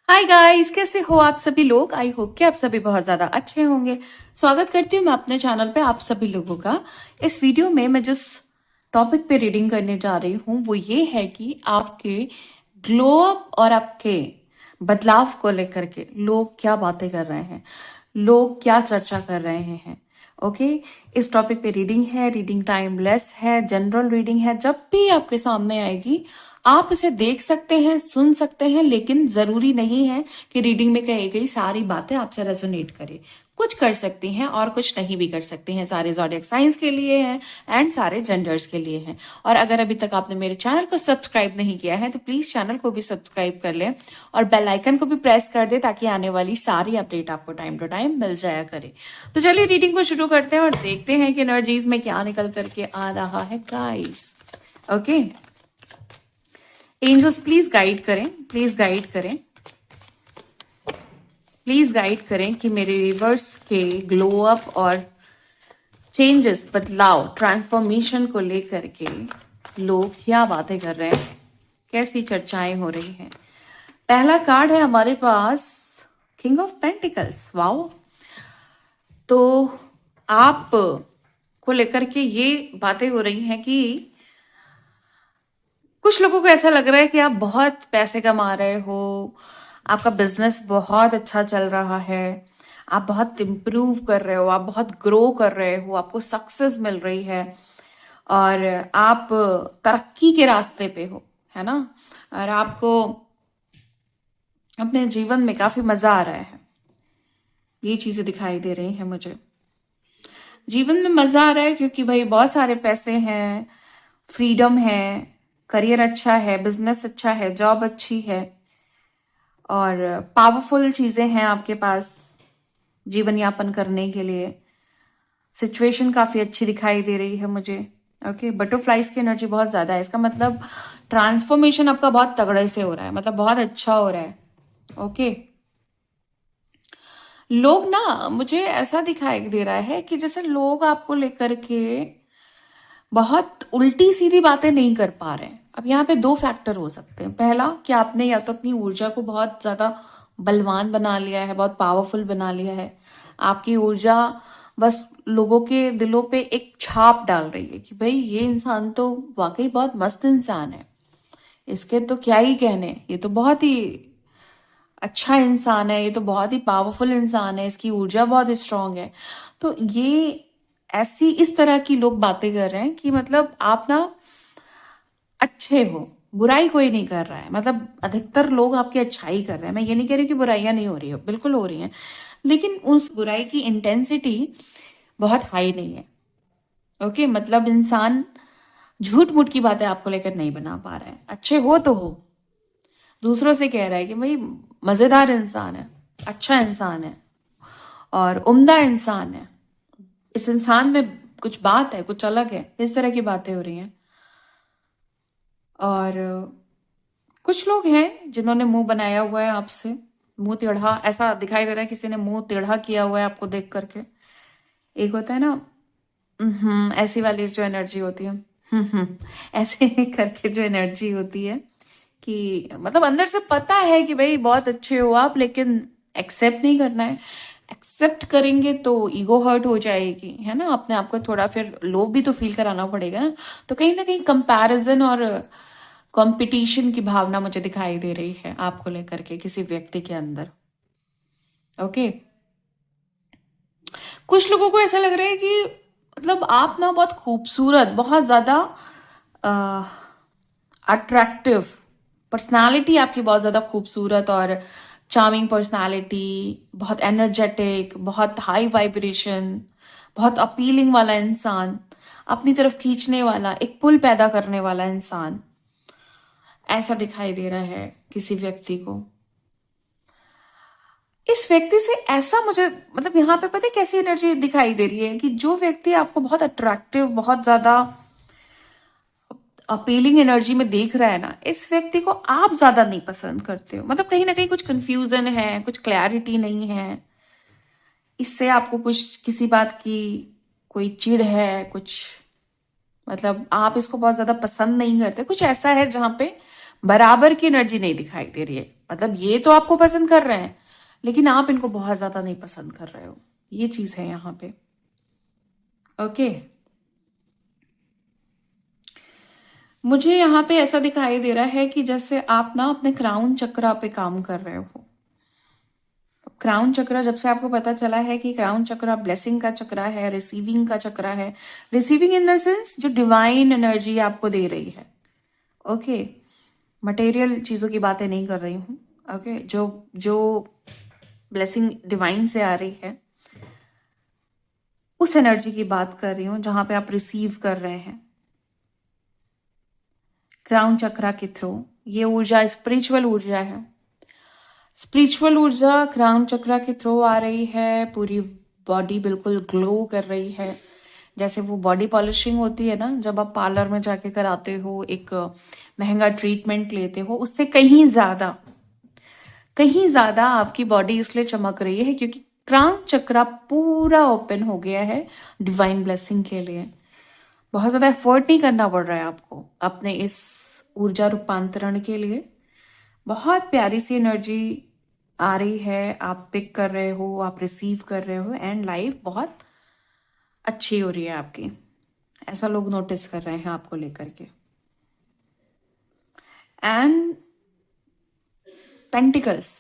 Hi guys, कैसे हो आप सभी लोग। आई होप कि आप सभी बहुत ज्यादा अच्छे होंगे। स्वागत करती हूँ मैं अपने चैनल पे आप सभी लोगों का। इस वीडियो में मैं जिस टॉपिक पे रीडिंग करने जा रही हूँ वो ये है कि आपके ग्लो अप और आपके बदलाव को लेकर के लोग क्या बातें कर रहे हैं, लोग क्या चर्चा कर रहे हैं। ओके, इस टॉपिक पे रीडिंग है, रीडिंग टाइम लेस है, जनरल रीडिंग है। जब भी आपके सामने आएगी आप इसे देख सकते हैं, सुन सकते हैं, लेकिन जरूरी नहीं है कि रीडिंग में कही गई सारी बातें आपसे रेजोनेट करे। कुछ कर सकती हैं और कुछ नहीं भी कर सकती हैं। सारे ज़ोडिएक साइंस के लिए हैं एंड सारे जेंडर्स के लिए हैं। और अगर अभी तक आपने मेरे चैनल को सब्सक्राइब नहीं किया है तो प्लीज चैनल को भी सब्सक्राइब कर लें और बेल आइकन को भी प्रेस कर दे ताकि आने वाली सारी अपडेट आपको टाइम टू टाइम मिल जाया करे। तो चलिए रीडिंग को शुरू करते हैं और देखते हैं कि एनर्जीज में क्या निकल करके आ रहा है guys. Okay, angels please guide करें, प्लीज गाइड करें, प्लीज गाइड करें कि मेरे रिवर्स के ग्लो अप और चेंजेस, बदलाव, ट्रांसफॉर्मेशन को लेकर के लोग क्या बातें कर रहे हैं, कैसी चर्चाएं हो रही हैं। पहला कार्ड है हमारे पास किंग ऑफ पेंटिकल्स। वाओ, तो आप को लेकर के ये बातें हो रही हैं कि कुछ लोगों को ऐसा लग रहा है कि आप बहुत पैसे कमा रहे हो, आपका बिजनेस बहुत अच्छा चल रहा है, आप बहुत इम्प्रूव कर रहे हो, आप बहुत ग्रो कर रहे हो, आपको सक्सेस मिल रही है और आप तरक्की के रास्ते पे हो, है ना। और आपको अपने जीवन में काफी मजा आ रहा है, ये चीजें दिखाई दे रही हैं मुझे। जीवन में मजा आ रहा है क्योंकि भाई बहुत सारे पैसे हैं, फ्रीडम है, करियर अच्छा है, बिजनेस अच्छा है, जॉब अच्छी है और पावरफुल चीजें हैं आपके पास जीवन यापन करने के लिए। सिचुएशन काफी अच्छी दिखाई दे रही है मुझे। ओके, बटरफ्लाइज की एनर्जी बहुत ज्यादा है, इसका मतलब ट्रांसफॉर्मेशन आपका बहुत तगड़े से हो रहा है, मतलब बहुत अच्छा हो रहा है। ओके, लोग ना, मुझे ऐसा दिखाई दे रहा है कि जैसे लोग आपको लेकर के बहुत उल्टी सीधी बातें नहीं कर पा रहे हैं। अब यहाँ पे दो फैक्टर हो सकते हैं। पहला कि आपने या तो अपनी ऊर्जा को बहुत ज्यादा बलवान बना लिया है, बहुत पावरफुल बना लिया है, आपकी ऊर्जा बस लोगों के दिलों पे एक छाप डाल रही है कि भाई ये इंसान तो वाकई बहुत मस्त इंसान है, इसके तो क्या ही कहने, ये तो बहुत ही अच्छा इंसान है, ये तो बहुत ही पावरफुल इंसान है, इसकी ऊर्जा बहुत स्ट्रांग है। तो ये ऐसी इस तरह की लोग बातें कर रहे हैं कि मतलब आप ना अच्छे हो, बुराई कोई नहीं कर रहा है, मतलब अधिकतर लोग आपकी अच्छाई कर रहे हैं। मैं ये नहीं कह रही कि बुराइयां नहीं हो रही हो, बिल्कुल हो रही हैं, लेकिन उस बुराई की इंटेंसिटी बहुत हाई नहीं है। ओके, मतलब इंसान झूठ मूठ की बातें आपको लेकर नहीं बना पा रहा है। अच्छे हो तो हो, दूसरों से कह रहा है कि भाई मजेदार इंसान है, अच्छा इंसान है और उम्दा इंसान है, इस इंसान में कुछ बात है, कुछ अलग है, इस तरह की बातें हो रही हैं। और कुछ लोग हैं जिन्होंने मुंह बनाया हुआ है आपसे, मुंह टेढ़ा, ऐसा दिखाई दे रहा है किसी ने मुंह टेढ़ा किया हुआ है आपको देख करके। एक होता है ना ऐसी वाली जो एनर्जी होती है, ऐसे करके जो एनर्जी होती है कि मतलब अंदर से पता है कि भाई बहुत अच्छे हो आप, लेकिन एक्सेप्ट नहीं करना है। एक्सेप्ट करेंगे तो ईगो हर्ट हो जाएगी, है ना, अपने आप को थोड़ा फिर लो भी तो फील कराना पड़ेगा ना। तो कहीं ना कहीं कंपैरिजन और कंपटीशन की भावना मुझे दिखाई दे रही है आपको लेकर के किसी व्यक्ति के अंदर। ओके, कुछ लोगों को ऐसा लग रहा है कि मतलब आप ना बहुत खूबसूरत, बहुत ज्यादा अट्रैक्टिव पर्सनालिटी, आपकी बहुत ज्यादा खूबसूरत और चार्मिंग पर्सनालिटी, बहुत एनर्जेटिक, बहुत हाई वाइब्रेशन, बहुत अपीलिंग वाला इंसान, अपनी तरफ खींचने वाला, एक पुल पैदा करने वाला इंसान, ऐसा दिखाई दे रहा है किसी व्यक्ति को। इस व्यक्ति से ऐसा मुझे मतलब यहाँ पे पता है कैसी एनर्जी दिखाई दे रही है कि जो व्यक्ति आपको बहुत अट्रैक्टिव, बहुत ज्यादा अपीलिंग एनर्जी में देख रहा है ना, इस व्यक्ति को आप ज्यादा नहीं पसंद करते हो। मतलब कहीं ना कहीं कुछ कंफ्यूजन है, कुछ क्लैरिटी नहीं है, इससे आपको कुछ किसी बात की कोई चिढ़ है, कुछ मतलब आप इसको बहुत ज्यादा पसंद नहीं करते, कुछ ऐसा है जहां पे बराबर की एनर्जी नहीं दिखाई दे रही है। मतलब ये तो आपको पसंद कर रहे हैं, लेकिन आप इनको बहुत ज्यादा नहीं पसंद कर रहे हो, ये चीज है यहाँ पे। ओके, मुझे यहाँ पे ऐसा दिखाई दे रहा है कि जैसे आप ना अपने क्राउन चक्रा पे काम कर रहे हो। क्राउन चक्रा, जब से आपको पता चला है कि क्राउन चक्रा ब्लेसिंग का चक्रा है, रिसीविंग का चक्रा है, रिसीविंग इन द सेंस जो डिवाइन एनर्जी आपको दे रही है। ओके, मटेरियल चीजों की बातें नहीं कर रही हूँ। ओके, जो जो ब्लेसिंग डिवाइन से आ रही है उस एनर्जी की बात कर रही हूँ, जहां पे आप रिसीव कर रहे हैं क्राउन चक्रा के थ्रू। ये ऊर्जा स्पिरिचुअल ऊर्जा है। स्पिरिचुअल ऊर्जा क्राउन चक्रा के थ्रू आ रही है। पूरी बॉडी बिल्कुल ग्लो कर रही है, जैसे वो बॉडी पॉलिशिंग होती है ना, जब आप पार्लर में जाके कराते हो, एक महंगा ट्रीटमेंट लेते हो, उससे कहीं ज्यादा आपकी बॉडी इसलिए चमक रही है क्योंकि क्राउन चक्रा पूरा ओपन हो गया है डिवाइन ब्लेसिंग के लिए। बहुत ज्यादा एफर्ट नहीं करना पड़ रहा है आपको अपने इस ऊर्जा रूपांतरण के लिए। बहुत प्यारी सी एनर्जी आ रही है, आप पिक कर रहे हो, आप रिसीव कर रहे हो, एंड लाइफ बहुत अच्छी हो रही है आपकी। ऐसा लोग नोटिस कर रहे हैं आपको लेकर के। एंड पेंटिकल्स,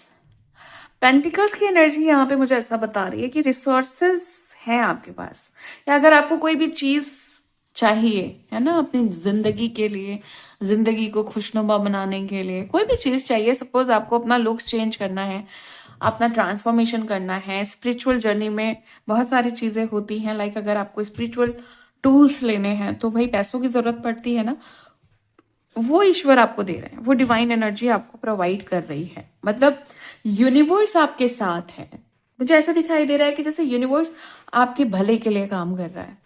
पेंटिकल्स की एनर्जी यहाँ पे मुझे ऐसा बता रही है कि रिसोर्सेस हैं आपके पास, या अगर आपको कोई भी चीज चाहिए है ना अपनी जिंदगी के लिए, जिंदगी को खुशनुमा बनाने के लिए, कोई भी चीज चाहिए, सपोज आपको अपना लुक्स चेंज करना है, अपना ट्रांसफॉर्मेशन करना है, स्पिरिचुअल जर्नी में बहुत सारी चीजें होती हैं, लाइक अगर आपको स्पिरिचुअल टूल्स लेने हैं तो भाई पैसों की जरूरत पड़ती है ना, वो ईश्वर आपको दे रहे हैं, वो डिवाइन एनर्जी आपको प्रोवाइड कर रही है। मतलब यूनिवर्स आपके साथ है। मुझे ऐसा दिखाई दे रहा है कि जैसे यूनिवर्स आपके भले के लिए काम कर रहा है,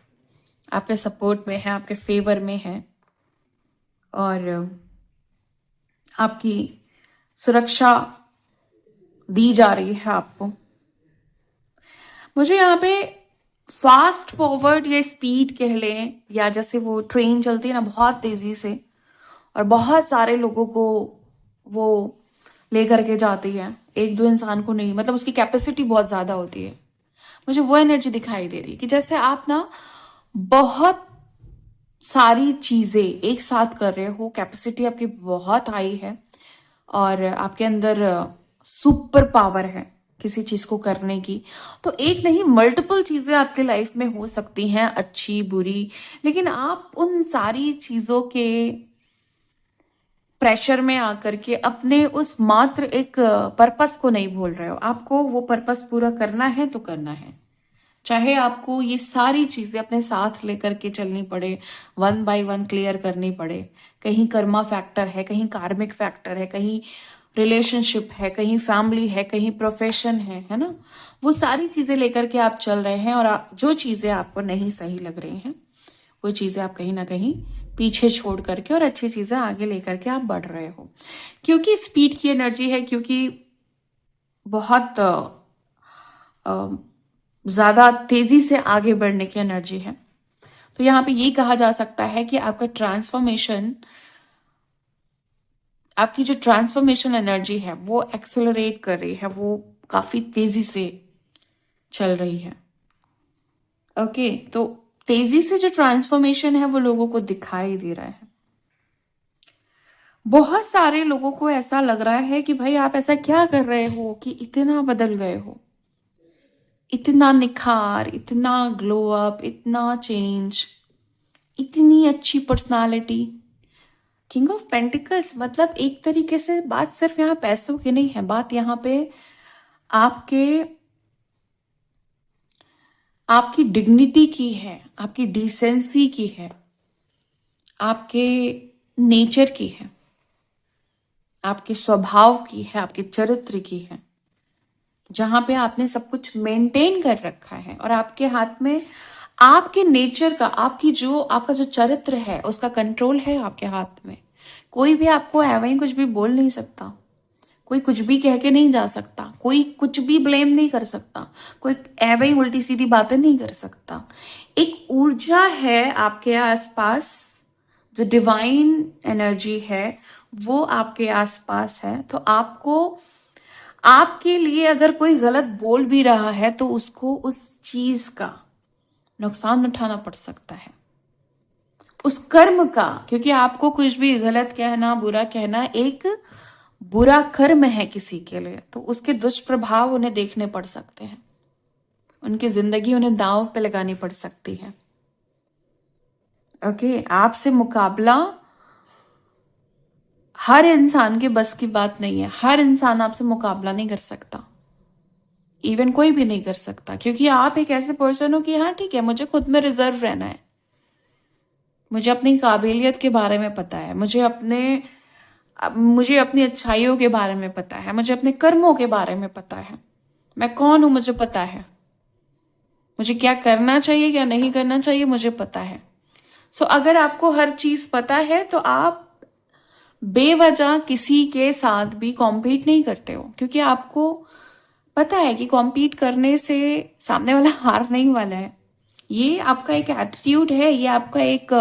आपके सपोर्ट में है, आपके फेवर में है, और आपकी सुरक्षा दी जा रही है आपको। मुझे यहाँ पे फास्ट फॉरवर्ड या स्पीड कह लें, या जैसे वो ट्रेन चलती है ना बहुत तेजी से और बहुत सारे लोगों को वो लेकर के जाती है, एक दो इंसान को नहीं, मतलब उसकी कैपेसिटी बहुत ज्यादा होती है। मुझे वो एनर्जी दिखाई दे रही है कि जैसे आप ना बहुत सारी चीजें एक साथ कर रहे हो, कैपेसिटी आपकी बहुत हाई है और आपके अंदर सुपर पावर है किसी चीज को करने की। तो एक नहीं, मल्टीपल चीजें आपके लाइफ में हो सकती हैं, अच्छी बुरी, लेकिन आप उन सारी चीजों के प्रेशर में आकर के अपने उस मात्र एक पर्पस को नहीं भूल रहे हो। आपको वो पर्पस पूरा करना है तो करना है, चाहे आपको ये सारी चीजें अपने साथ लेकर के चलनी पड़े, वन बाय वन क्लियर करनी पड़े। कहीं कर्मा फैक्टर है, कहीं कार्मिक फैक्टर है, कहीं रिलेशनशिप है, कहीं फैमिली है, कहीं प्रोफेशन है ना। वो सारी चीजें लेकर के आप चल रहे हैं, और जो चीजें आपको नहीं सही लग रही हैं वो चीजें आप कहीं ना कहीं पीछे छोड़ करके और अच्छी चीजें आगे लेकर के आप बढ़ रहे हो, क्योंकि स्पीड की एनर्जी है, क्योंकि बहुत ज्यादा तेजी से आगे बढ़ने की एनर्जी है। तो यहाँ पे ये कहा जा सकता है कि आपका ट्रांसफॉर्मेशन, आपकी जो ट्रांसफॉर्मेशन एनर्जी है वो एक्सेलरेट कर रही है, वो काफी तेजी से चल रही है। ओके, तो तेजी से जो ट्रांसफॉर्मेशन है वो लोगों को दिखाई दे रहा है। बहुत सारे लोगों को ऐसा लग रहा है कि भाई आप ऐसा क्या कर रहे हो कि इतना बदल गए हो, इतना निखार, इतना ग्लो अप, इतना चेंज, इतनी अच्छी पर्सनालिटी। किंग ऑफ पेंटिकल्स, मतलब एक तरीके से बात सिर्फ यहाँ पैसों की नहीं है, बात यहाँ पे आपकी डिग्निटी की है, आपकी डिसेंसी की है, आपके नेचर की है, आपके स्वभाव की है, आपके चरित्र की है, जहां पे आपने सब कुछ मेंटेन कर रखा है, और आपके हाथ में आपके नेचर का, आपका जो चरित्र है उसका कंट्रोल है आपके हाथ में। कोई भी आपको ऐवे ही कुछ भी बोल नहीं सकता, कोई कुछ भी कह के नहीं जा सकता, कोई कुछ भी ब्लेम नहीं कर सकता, कोई ऐवे ही उल्टी सीधी बातें नहीं कर सकता। एक ऊर्जा है आपके आसपास, जो डिवाइन एनर्जी है, वो आपके आसपास है, तो आपको, आपके लिए अगर कोई गलत बोल भी रहा है तो उसको उस चीज का नुकसान उठाना पड़ सकता है, उस कर्म का, क्योंकि आपको कुछ भी गलत कहना, बुरा कहना एक बुरा कर्म है किसी के लिए, तो उसके दुष्प्रभाव उन्हें देखने पड़ सकते हैं, उनकी जिंदगी उन्हें दांव पे लगानी पड़ सकती है। ओके, आपसे मुकाबला हर इंसान के बस की बात नहीं है, हर इंसान आपसे मुकाबला नहीं कर सकता, इवन कोई भी नहीं कर सकता, क्योंकि आप एक ऐसे पर्सन हो कि हाँ ठीक है, मुझे खुद में रिजर्व रहना है, मुझे अपनी काबिलियत के बारे में पता है, मुझे अपनी अच्छाइयों के बारे में पता है, मुझे अपने कर्मों के बारे में पता है, मैं कौन हूं मुझे पता है, मुझे क्या करना चाहिए क्या नहीं करना चाहिए मुझे पता है। सो अगर आपको हर चीज पता है तो आप बेवजह किसी के साथ भी कॉम्पीट नहीं करते हो, क्योंकि आपको पता है कि कॉम्पीट करने से सामने वाला हार नहीं वाला है। ये आपका एक एटीट्यूड है, ये आपका एक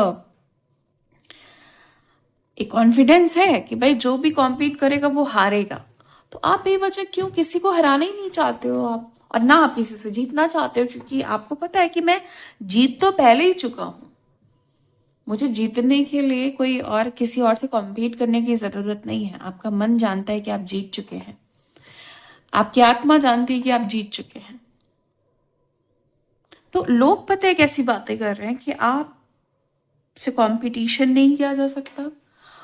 कॉन्फिडेंस है कि भाई जो भी कॉम्पीट करेगा वो हारेगा। तो आप बेवजह क्यों किसी को हराना ही नहीं चाहते हो आप, और ना आप किसी से जीतना चाहते हो, क्योंकि आपको पता है कि मैं जीत तो पहले ही चुका हूं, मुझे जीतने के लिए कोई और किसी और से कॉम्पीट करने की जरूरत नहीं है। आपका मन जानता है कि आप जीत चुके हैं, आपकी आत्मा जानती है कि आप जीत चुके हैं। तो लोग पता है कैसी बातें कर रहे हैं कि आप से कंपटीशन नहीं किया जा सकता,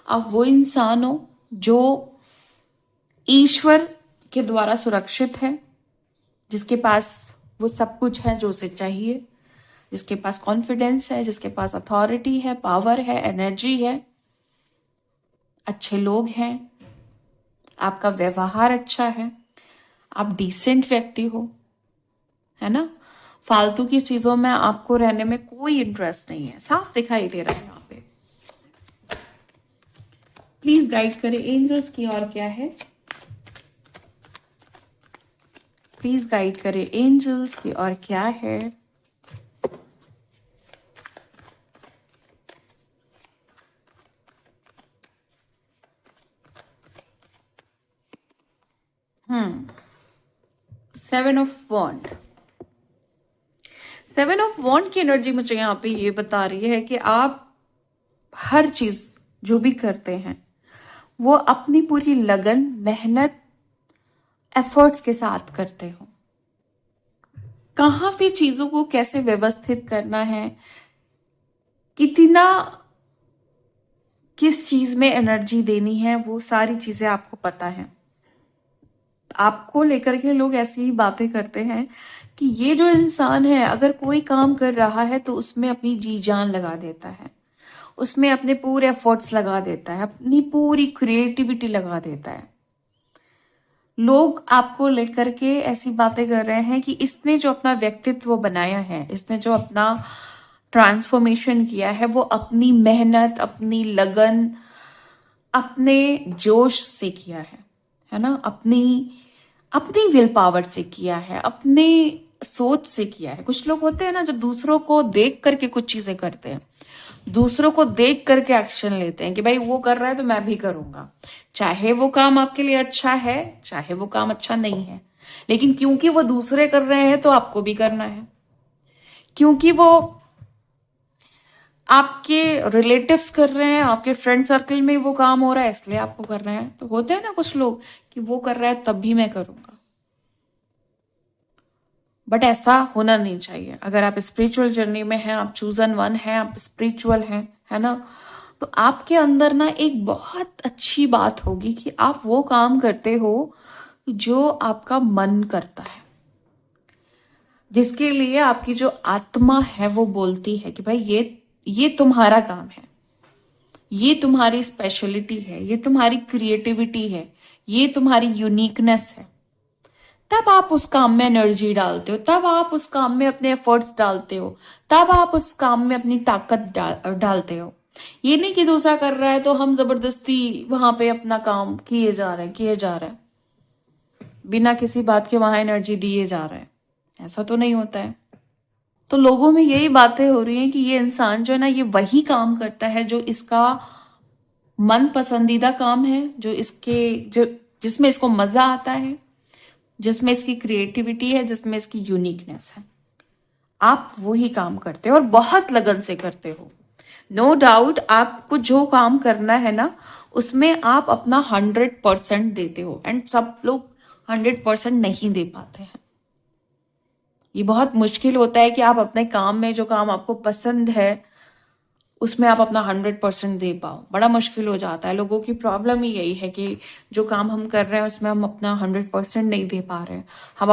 आप वो इंसान हो जो ईश्वर के द्वारा सुरक्षित है, जिसके पास वो सब कुछ है जो उसे चाहिए, जिसके पास कॉन्फिडेंस है, जिसके पास अथॉरिटी है, पावर है, एनर्जी है, अच्छे लोग हैं, आपका व्यवहार अच्छा है, आप डिसेंट व्यक्ति हो, है ना। फालतू की चीजों में आपको रहने में कोई इंटरेस्ट नहीं है, साफ दिखाई दे रहा है यहाँ पे। प्लीज गाइड करें एंजल्स की और क्या है, प्लीज गाइड करें एंजल्स की और क्या है। Seven of wand, seven of wand की एनर्जी मुझे यहाँ पे ये बता रही है कि आप हर चीज जो भी करते हैं वो अपनी पूरी लगन, मेहनत, एफर्ट्स के साथ करते हो। कहाँ पे चीजों को कैसे व्यवस्थित करना है, कितना किस चीज में एनर्जी देनी है, वो सारी चीजें आपको पता है। आपको लेकर के लोग ऐसी ही बातें करते हैं कि ये जो इंसान है अगर कोई काम कर रहा है तो उसमें अपनी जी जान लगा देता है, उसमें अपने पूरे एफर्ट्स लगा देता है, अपनी पूरी क्रिएटिविटी लगा देता है। लोग आपको लेकर के ऐसी बातें कर रहे हैं कि इसने जो अपना व्यक्तित्व बनाया है, इसने जो अपना ट्रांसफॉर्मेशन किया है, वो अपनी मेहनत, अपनी लगन, अपने जोश से किया है ना, अपनी अपनी विल पावर से किया है, अपने सोच से किया है। कुछ लोग होते हैं ना जो दूसरों को देख करके कुछ चीजें करते हैं, दूसरों को देख करके एक्शन लेते हैं कि भाई वो कर रहा है तो मैं भी करूंगा, चाहे वो काम आपके लिए अच्छा है चाहे वो काम अच्छा नहीं है, लेकिन क्योंकि वो दूसरे कर रहे हैं तो आपको भी करना है, क्योंकि वो आपके रिलेटिव्स कर रहे हैं, आपके फ्रेंड सर्कल में वो काम हो रहा है इसलिए आपको कर रहे हैं। तो होते हैं ना कुछ लोग कि वो कर रहा है तब भी मैं करूंगा, बट ऐसा होना नहीं चाहिए। अगर आप स्पिरिचुअल जर्नी में हैं, आप चूजन वन हैं, आप स्पिरिचुअल हैं, है ना, तो आपके अंदर ना एक बहुत अच्छी बात होगी कि आप वो काम करते हो जो आपका मन करता है, जिसके लिए आपकी जो आत्मा है वो बोलती है कि भाई ये तुम्हारा काम है, ये तुम्हारी स्पेशलिटी है, ये तुम्हारी क्रिएटिविटी है, ये तुम्हारी यूनिकनेस है। तब आप उस काम में एनर्जी डालते हो, तब आप उस काम में अपने एफर्ट्स डालते हो, तब आप उस काम में अपनी ताकत डालते हो। ये नहीं कि दूसरा कर रहा है तो हम जबरदस्ती वहां पे अपना काम किए जा रहे हैं, बिना किसी बात के वहां एनर्जी दिए जा रहे हैं, ऐसा तो नहीं होता है। तो लोगों में यही बातें हो रही हैं कि ये इंसान जो है ना, ये वही काम करता है जो इसका मन पसंदीदा काम है, जिसमें इसको मजा आता है, जिसमें इसकी क्रिएटिविटी है, जिसमें इसकी यूनिकनेस है, आप वही काम करते हो और बहुत लगन से करते हो। नो डाउट आपको जो काम करना है ना, उसमें आप अपना 100% देते हो, एंड सब लोग 100% नहीं दे पाते हैं। ये बहुत मुश्किल होता है कि आप अपने काम में, जो काम आपको पसंद है, उसमें आप अपना 100% दे पाओ। बड़ा मुश्किल हो जाता है। लोगों की प्रॉब्लम ही यही है कि जो काम हम कर रहे हैं उसमें हम अपना 100% नहीं दे पा रहे हैं। हम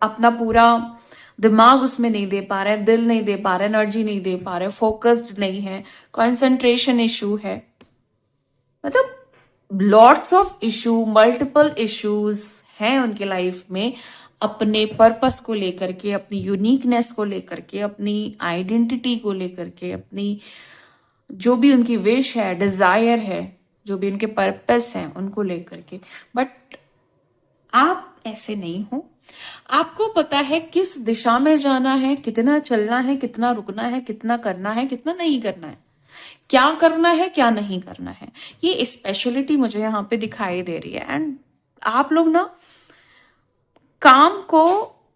अपना पूरा दिमाग उसमें नहीं दे पा रहे हैं, दिल नहीं दे पा रहे, एनर्जी नहीं दे पा रहे, फोकस्ड नहीं है, कंसंट्रेशन इशू है, मतलब lots of issue, multiple issues हैं उनके लाइफ में, अपने पर्पस को लेकर के, अपनी यूनिकनेस को लेकर के, अपनी आइडेंटिटी को लेकर के, अपनी जो भी उनकी विश है, डिजायर है, जो भी उनके पर्पस हैं, उनको लेकर के। बट आप ऐसे नहीं हो। आपको पता है किस दिशा में जाना है, कितना चलना है, कितना रुकना है, कितना करना है, कितना नहीं करना है, क्या करना है, क्या नहीं करना है। ये स्पेशलिटी मुझे यहाँ पे दिखाई दे रही है। एंड आप लोग ना काम को,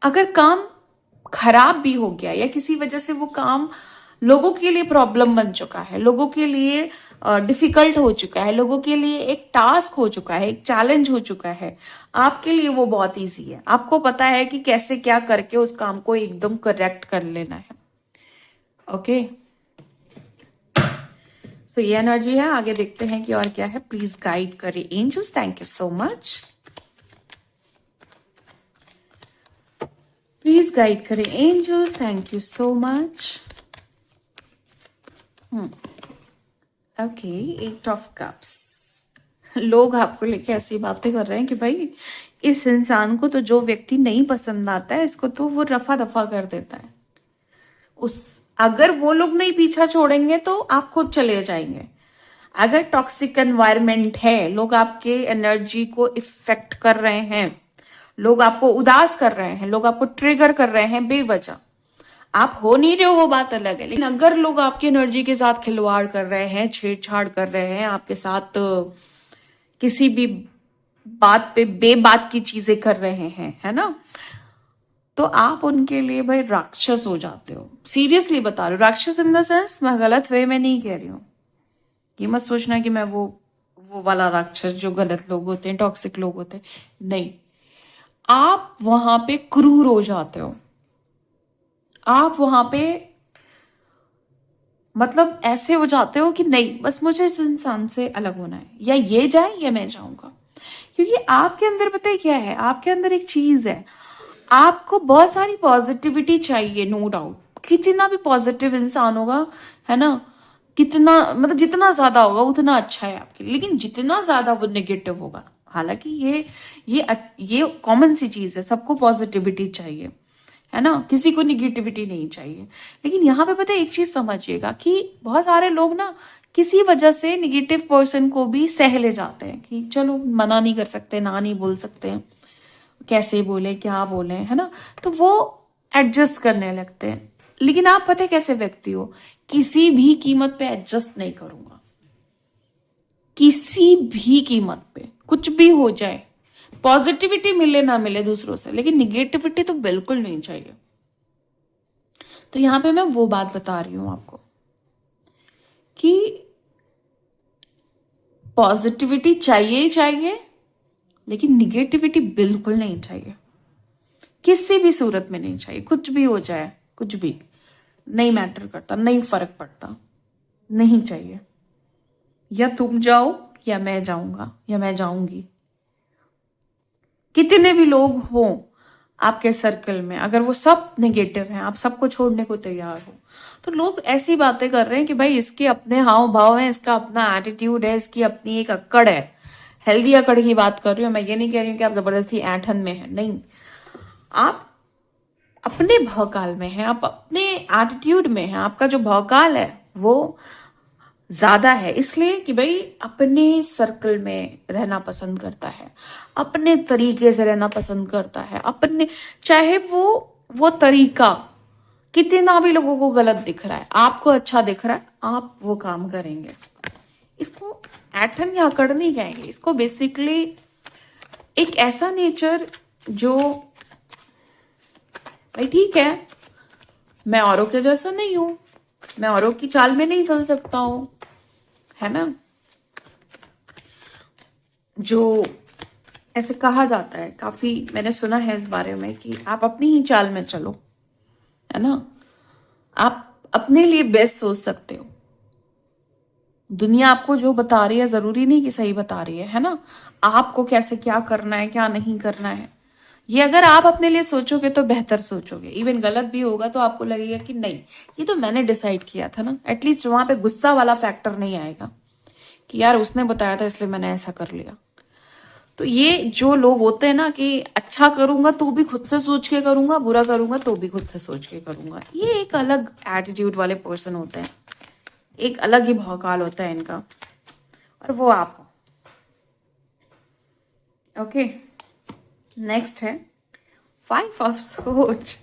अगर काम खराब भी हो गया या किसी वजह से वो काम लोगों के लिए प्रॉब्लम बन चुका है, लोगों के लिए डिफिकल्ट हो चुका है, लोगों के लिए एक टास्क हो चुका है, एक चैलेंज हो चुका है, आपके लिए वो बहुत इजी है। आपको पता है कि कैसे क्या करके उस काम को एकदम करेक्ट कर लेना है। ओके, तो ये एनर्जी है। आगे देखते हैं कि और क्या है। प्लीज गाइड करें angels. Thank you so much. Please guide करें angels. Thank you so much. Okay, 8 of cups. लोग आपको लेके ऐसी बातें कर रहे हैं कि भाई इस इंसान को तो जो व्यक्ति नहीं पसंद आता है, इसको तो वो रफा दफा कर देता है। अगर वो लोग नहीं पीछा छोड़ेंगे तो आप खुद चले जाएंगे। अगर टॉक्सिक एनवायरनमेंट है, लोग आपके एनर्जी को इफेक्ट कर रहे हैं, लोग आपको उदास कर रहे हैं, लोग आपको ट्रिगर कर रहे हैं बेवजह, आप हो नहीं रहे हो वो बात अलग है। लेकिन अगर लोग आपकी एनर्जी के साथ खिलवाड़ कर रहे हैं, छेड़छाड़ कर रहे हैं, आपके साथ किसी भी बात पे बेबात की चीजें कर रहे हैं, है ना, तो आप उनके लिए भाई राक्षस हो जाते हो। सीरियसली बता रही हूँ, राक्षस इन द सेंस, मैं गलत वे में नहीं कह रही हूँ। ये मत सोचना कि मैं वो वाला राक्षस जो गलत लोग होते हैं, टॉक्सिक लोग होते हैं, नहीं। आप वहां पे क्रूर हो जाते हो। आप वहां पे मतलब ऐसे हो जाते हो कि नहीं, बस मुझे इस इंसान से अलग होना है, या ये जाए या मैं जाऊंगा। क्योंकि आपके अंदर पता है क्या है, आपके अंदर एक चीज है, आपको बहुत सारी पॉजिटिविटी चाहिए। नो डाउट कितना भी पॉजिटिव इंसान होगा, है ना, कितना मतलब जितना ज्यादा होगा उतना अच्छा है आपके लिए। लेकिन जितना ज्यादा वो नेगेटिव होगा, हालांकि ये कॉमन सी चीज है, सबको पॉजिटिविटी चाहिए, है ना, किसी को निगेटिविटी नहीं चाहिए। लेकिन यहाँ पे पता है एक चीज समझिएगा कि बहुत सारे लोग ना किसी वजह से निगेटिव पर्सन को भी सह ले जाते हैं कि चलो मना नहीं कर सकते, ना नहीं बोल सकते, कैसे बोले, क्या बोले, है ना, तो वो एडजस्ट करने लगते हैं। लेकिन आप पता है कैसे व्यक्ति हो, किसी भी कीमत पे एडजस्ट नहीं करूंगा, किसी भी कीमत पे, कुछ भी हो जाए, पॉजिटिविटी मिले ना मिले दूसरों से, लेकिन निगेटिविटी तो बिल्कुल नहीं चाहिए। तो यहां पे मैं वो बात बता रही हूं आपको कि पॉजिटिविटी चाहिए ही चाहिए, लेकिन निगेटिविटी बिल्कुल नहीं चाहिए, किसी भी सूरत में नहीं चाहिए। कुछ भी हो जाए, कुछ भी नहीं मैटर करता, नहीं फर्क पड़ता, नहीं चाहिए। या तुम जाओ या मैं जाऊंगा या मैं जाऊंगी। कितने भी लोग हों आपके सर्कल में, अगर वो सब नेगेटिव हैं, आप सबको छोड़ने को तैयार हो, तो लोग ऐसी बातें कर रहे हैं कि भाई इसके अपने हाव भाव हैं, इसका अपना एटीट्यूड है, इसकी अपनी एक अक्कड़ है। हेल्दी अकड़ की बात कर रही हूँ मैं, ये नहीं कह रही हूँ कि आप जबरदस्ती ऐठन में है, नहीं। आप अपने भौकाल में हैं, आप अपने एटीट्यूड में हैं, आपका जो भौकाल है वो ज्यादा है, इसलिए कि भाई अपने सर्कल में रहना पसंद करता है, अपने तरीके से रहना पसंद करता है, अपने चाहे वो तरीका कितना भी लोगों को गलत दिख रहा है, आपको अच्छा दिख रहा है, आप वो काम करेंगे। इसको ऐठन या अकड़ नहीं कहेंगे इसको, बेसिकली एक ऐसा नेचर जो भाई ठीक है, मैं औरों के जैसा नहीं हूं, मैं औरों की चाल में नहीं चल सकता हूं, है ना। जो ऐसे कहा जाता है, काफी मैंने सुना है इस बारे में कि आप अपनी ही चाल में चलो, है ना। आप अपने लिए बेस्ट सोच सकते हो। दुनिया आपको जो बता रही है जरूरी नहीं कि सही बता रही है ना। आपको कैसे क्या करना है क्या नहीं करना है, ये अगर आप अपने लिए सोचोगे तो बेहतर सोचोगे। इवन गलत भी होगा तो आपको लगेगा कि नहीं, ये तो मैंने डिसाइड किया था ना। एटलीस्ट वहां पे गुस्सा वाला फैक्टर नहीं आएगा कि यार उसने बताया था इसलिए मैंने ऐसा कर लिया। तो ये जो लोग होते हैं ना कि अच्छा करूंगा तो भी खुद से सोच के करूंगा, बुरा करूंगा तो भी खुद से सोच के करूंगा, ये एक अलग एटीट्यूड वाले पर्सन होते हैं, एक अलग ही भौकाल होता है इनका, और वो आप हो। ओके, नेक्स्ट है 5 ऑफ सोच।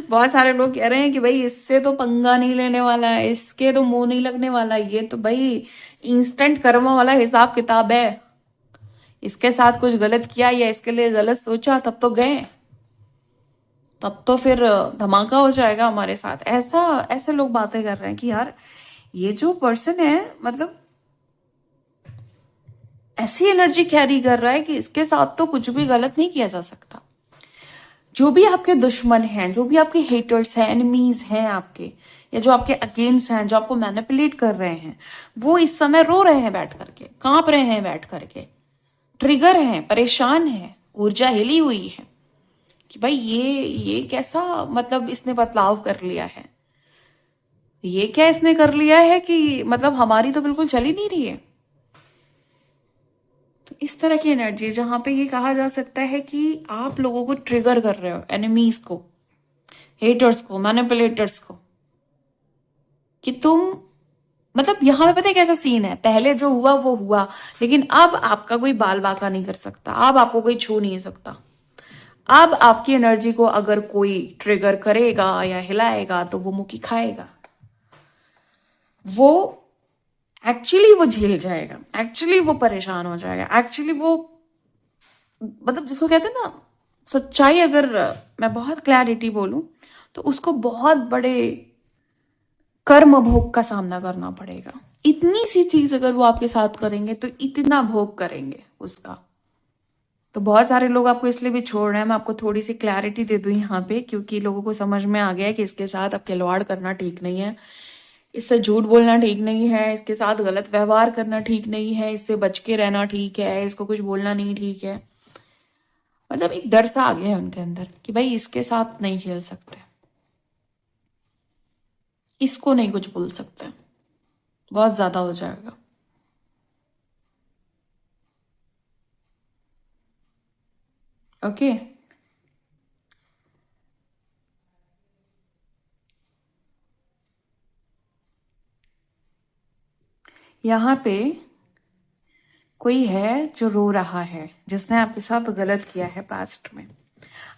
बहुत सारे लोग कह रहे हैं कि भाई इससे तो पंगा नहीं लेने वाला है, इसके तो मुंह नहीं लगने वाला, ये तो भाई इंस्टेंट कर्म वाला हिसाब किताब है, इसके साथ कुछ गलत किया या इसके लिए गलत सोचा तब तो गए, तब तो फिर धमाका हो जाएगा हमारे साथ। ऐसा ऐसे लोग बातें कर रहे हैं कि यार ये जो पर्सन है मतलब ऐसी एनर्जी कैरी कर रहा है कि इसके साथ तो कुछ भी गलत नहीं किया जा सकता। जो भी आपके दुश्मन हैं, जो भी आपके हेटर्स हैं, एनिमीज हैं आपके, या जो आपके अगेंस्ट हैं, जो आपको मैनिपुलेट कर रहे हैं, वो इस समय रो रहे हैं बैठ करके, कांप रहे हैं बैठ करके, ट्रिगर हैं, परेशान हैं, ऊर्जा हिली हुई है कि भाई ये कैसा मतलब इसने बदलाव कर लिया है, ये क्या इसने कर लिया है कि मतलब हमारी तो बिल्कुल चल ही नहीं रही है। तो इस तरह की एनर्जी जहां पे ये कहा जा सकता है कि आप लोगों को ट्रिगर कर रहे हो, एनिमीज को, हेटर्स को, मैनिपुलेटर्स को, कि तुम मतलब यहां पे पता है कैसा सीन है, पहले जो हुआ वो हुआ, लेकिन अब आपका कोई बाल बाका नहीं कर सकता, अब आपको कोई छू नहीं सकता। अब आपकी एनर्जी को अगर कोई ट्रिगर करेगा या हिलाएगा तो वो मुक्की खाएगा, वो एक्चुअली वो झेल जाएगा, एक्चुअली वो परेशान हो जाएगा, एक्चुअली वो मतलब जिसको कहते हैं ना सच्चाई, अगर मैं बहुत क्लैरिटी बोलूं तो उसको बहुत बड़े कर्म भोग का सामना करना पड़ेगा। इतनी सी चीज अगर वो आपके साथ करेंगे तो इतना भोग करेंगे उसका। तो बहुत सारे लोग आपको इसलिए भी छोड़ रहे हैं, मैं आपको थोड़ी सी क्लैरिटी दे दूं यहाँ पे, क्योंकि लोगों को समझ में आ गया है कि इसके साथ अब खिलवाड़ करना ठीक नहीं है, इससे झूठ बोलना ठीक नहीं है, इसके साथ गलत व्यवहार करना ठीक नहीं है, इससे बच के रहना ठीक है, इसको कुछ बोलना नहीं ठीक है। मतलब एक डर सा आ गया है उनके अंदर कि भाई इसके साथ नहीं खेल सकते, इसको नहीं कुछ बोल सकते, बहुत ज्यादा हो जाएगा। ओके, यहाँ पे कोई है जो रो रहा है, जिसने आपके साथ गलत किया है पास्ट में।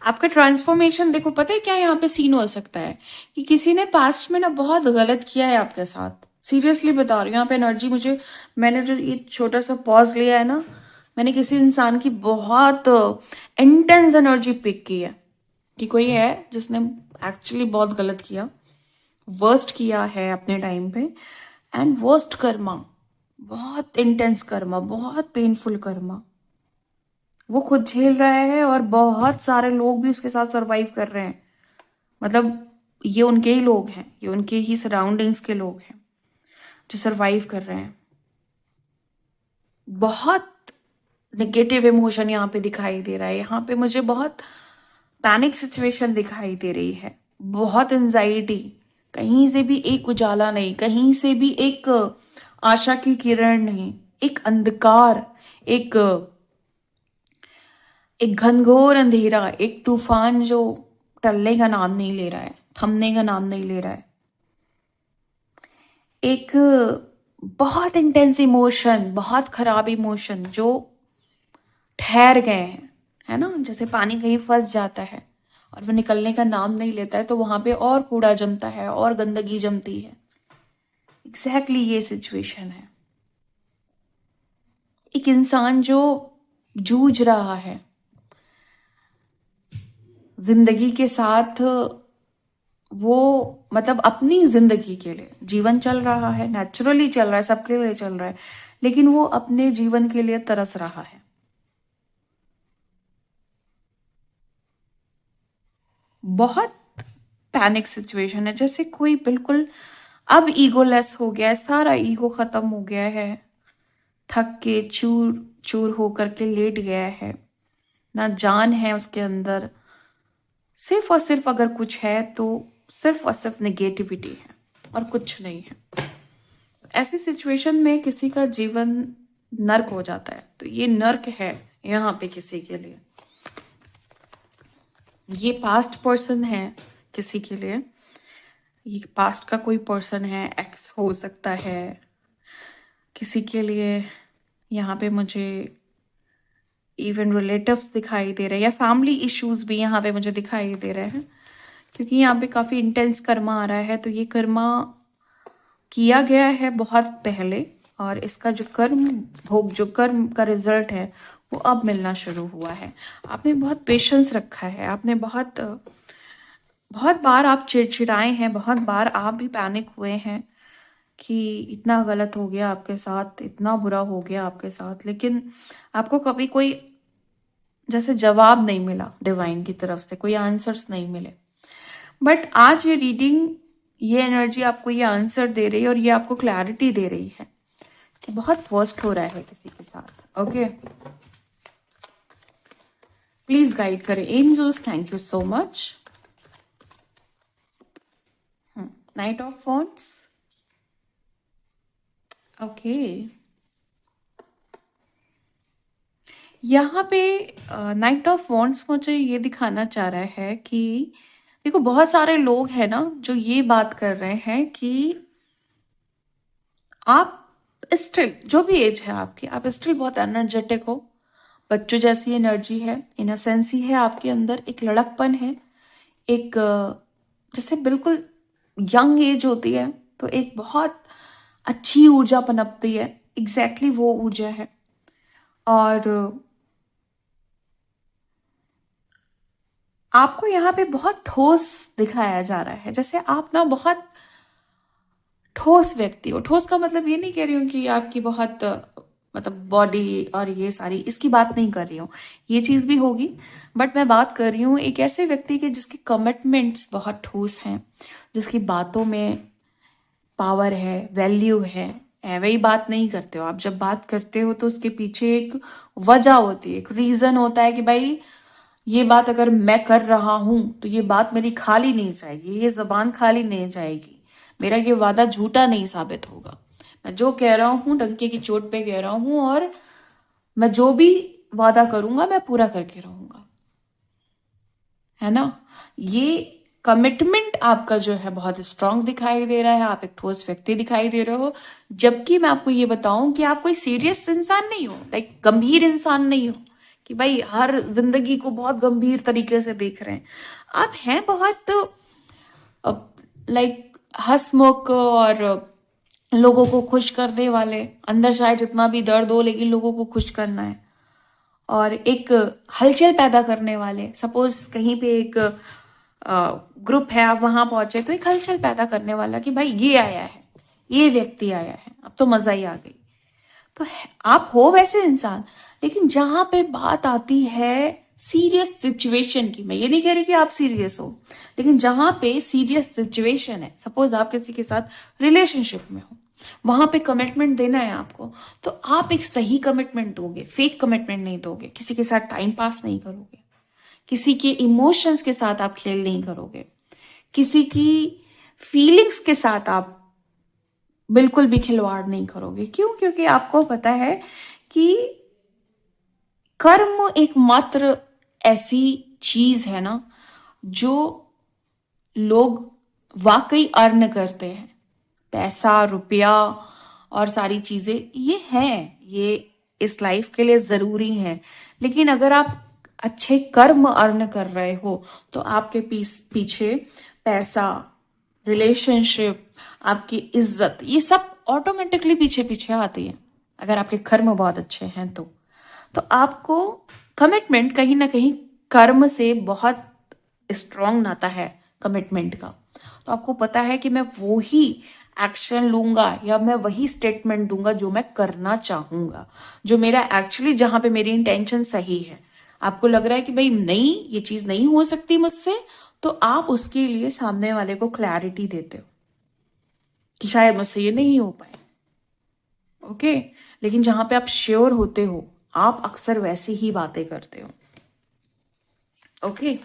आपका ट्रांसफॉर्मेशन देखो, पता है क्या यहाँ पे सीन हो सकता है कि किसी ने पास्ट में ना बहुत गलत किया है आपके साथ। सीरियसली बता रही हूँ, यहाँ पे एनर्जी मुझे, मैंने जो ये छोटा सा पॉज लिया है ना, मैंने किसी इंसान की बहुत इंटेंस एनर्जी पिक की है कि कोई है जिसने एक्चुअली बहुत गलत किया, वर्स्ट किया है अपने टाइम पे, एंड वर्स्ट कर्मा, बहुत इंटेंस कर्मा, बहुत पेनफुल कर्मा वो खुद झेल रहा है, और बहुत सारे लोग भी उसके साथ सरवाइव कर रहे हैं। मतलब ये उनके ही लोग हैं, ये उनके ही सराउंडिंग्स के लोग हैं जो सरवाइव कर रहे हैं। बहुत नेगेटिव इमोशन यहाँ पे दिखाई दे रहा है, यहाँ पे मुझे बहुत पैनिक सिचुएशन दिखाई दे रही है, बहुत एंजाइटी, कहीं से भी एक उजाला नहीं, कहीं से भी एक आशा की किरण नहीं, एक अंधकार, एक एक घनघोर अंधेरा, एक तूफान जो टलने का नाम नहीं ले रहा है, थमने का नाम नहीं ले रहा है। एक बहुत इंटेंस इमोशन, बहुत खराब इमोशन जो ठहर गए हैं, है ना। जैसे पानी कहीं फंस जाता है और वो निकलने का नाम नहीं लेता है, तो वहां पे और कूड़ा जमता है और गंदगी जमती है। एग्जैक्टली ये सिचुएशन है। एक इंसान जो जूझ रहा है जिंदगी के साथ, वो मतलब अपनी जिंदगी के लिए जीवन चल रहा है, नेचुरली चल रहा है, सबके लिए चल रहा है, लेकिन वो अपने जीवन के लिए तरस रहा है। बहुत पैनिक सिचुएशन है, जैसे कोई बिल्कुल अब ईगोलेस हो गया है, सारा ईगो खत्म हो गया है, थक के चूर चूर होकर के लेट गया है, ना जान है उसके अंदर, सिर्फ और सिर्फ अगर कुछ है तो सिर्फ और सिर्फ नेगेटिविटी है और कुछ नहीं है। ऐसी सिचुएशन में किसी का जीवन नर्क हो जाता है, तो ये नर्क है यहाँ पे किसी के लिए। ये पास्ट पर्सन है किसी के लिए, ये पास्ट का कोई पर्सन है, एक्स हो सकता है किसी के लिए। यहाँ पे मुझे इवन रिलेटिव्स दिखाई दे रहे हैं या फैमिली इश्यूज भी यहाँ पे मुझे दिखाई दे रहे हैं, क्योंकि यहाँ पे काफी इंटेंस कर्मा आ रहा है। तो ये कर्मा किया गया है बहुत पहले, और इसका जो कर्म भोग, जो कर्म का रिजल्ट है, वो अब मिलना शुरू हुआ है। आपने बहुत पेशेंस रखा है, आपने बहुत बार आप चिड़चिड़ाए हैं, बहुत बार आप भी पैनिक हुए हैं कि इतना गलत हो गया आपके साथ, इतना बुरा हो गया आपके साथ, लेकिन आपको कभी कोई जैसे जवाब नहीं मिला डिवाइन की तरफ से, कोई आंसर्स नहीं मिले। बट आज ये रीडिंग, ये एनर्जी आपको ये आंसर दे रही है और ये आपको क्लैरिटी दे रही है कि बहुत वर्स्ट हो रहा है किसी के साथ। ओके, प्लीज गाइड करें angels, thank you so much. Knight of wands, okay. यहाँ पे नाइट ऑफ वॉन्ड्स मुझे ये दिखाना चाह रहा है कि देखो, बहुत सारे लोग हैं ना जो ये बात कर रहे हैं कि आप स्टिल, जो भी एज है आपकी, आप स्टिल बहुत एनर्जेटिक हो, बच्चों जैसी एनर्जी है, इनोसेंसी है आपके अंदर, एक लड़कपन है, एक जैसे बिल्कुल यंग एज होती है तो एक बहुत अच्छी ऊर्जा पनपती है, एग्जैक्टली वो ऊर्जा है। और आपको यहाँ पे बहुत ठोस दिखाया जा रहा है, जैसे आप ना बहुत ठोस व्यक्ति हो। ठोस का मतलब ये नहीं कह रही हूँ कि आपकी बहुत मतलब बॉडी और ये सारी, इसकी बात नहीं कर रही हूँ, ये चीज भी होगी, बट मैं बात कर रही हूँ एक ऐसे व्यक्ति के जिसके कमिटमेंट्स बहुत ठोस हैं, जिसकी बातों में पावर है, वैल्यू है। वही बात नहीं करते हो आप, जब बात करते हो तो उसके पीछे एक वजह होती है, एक रीजन होता है कि भाई ये बात अगर मैं कर रहा हूं तो ये बात मेरी खाली नहीं जाएगी, ये जबान खाली नहीं जाएगी, मेरा ये वादा झूठा नहीं साबित होगा, मैं जो कह रहा हूं डंके की चोट पे कह रहा हूं, और मैं जो भी वादा करूंगा मैं पूरा करके रहूंगा, है ना। ये कमिटमेंट आपका जो है बहुत स्ट्रांग दिखाई दे रहा है, आप एक ठोस व्यक्ति दिखाई दे रहे हो। जबकि मैं आपको ये बताऊं कि आप कोई सीरियस इंसान नहीं हो, लाइक गंभीर इंसान नहीं हो कि भाई हर जिंदगी को बहुत गंभीर तरीके से देख रहे हैं। आप हैं बहुत लाइक हंसमुख और लोगों को खुश करने वाले, अंदर चाहे जितना भी दर्द हो लेकिन लोगों को खुश करना है, और एक हलचल पैदा करने वाले। सपोज कहीं पे एक ग्रुप है, आप वहां पहुंचे तो एक हलचल पैदा करने वाला कि भाई ये आया है, ये व्यक्ति आया है, अब तो मजा ही आ गई। तो आप हो वैसे इंसान, लेकिन जहां पे बात आती है सीरियस सिचुएशन की, मैं ये नहीं कह रही कि आप सीरियस हो, लेकिन जहां पे सीरियस सिचुएशन है, सपोज आप किसी के साथ रिलेशनशिप में हो, वहां पे कमिटमेंट देना है आपको, तो आप एक सही कमिटमेंट दोगे, फेक कमिटमेंट नहीं दोगे, किसी के साथ टाइम पास नहीं करोगे, किसी के इमोशंस के साथ आप खेल नहीं करोगे, किसी की फीलिंग्स के साथ आप बिल्कुल भी खिलवाड़ नहीं करोगे। क्यों? क्योंकि आपको पता है कि कर्म एकमात्र ऐसी चीज है ना जो लोग वाकई अर्न करते हैं। पैसा, रुपया और सारी चीजें ये हैं, ये इस लाइफ के लिए जरूरी है, लेकिन अगर आप अच्छे कर्म अर्न कर रहे हो तो आपके पीछे पैसा, रिलेशनशिप, आपकी इज्जत, ये सब ऑटोमेटिकली पीछे पीछे आती है। अगर आपके कर्म बहुत अच्छे हैं तो आपको कमिटमेंट कहीं ना कहीं कर्म से बहुत स्ट्रांग नाता है कमिटमेंट का। तो आपको पता है कि मैं वो ही एक्शन लूंगा या मैं वही स्टेटमेंट दूंगा जो मैं करना चाहूंगा, जो मेरा एक्चुअली जहां पे मेरी इंटेंशन सही है। आपको लग रहा है कि भाई नहीं, ये चीज नहीं हो सकती मुझसे, तो आप उसके लिए सामने वाले को क्लैरिटी देते हो कि शायद मुझसे ये नहीं हो पाए। ओके, लेकिन जहां पे आप श्योर होते हो आप अक्सर वैसी ही बातें करते हो। ओके,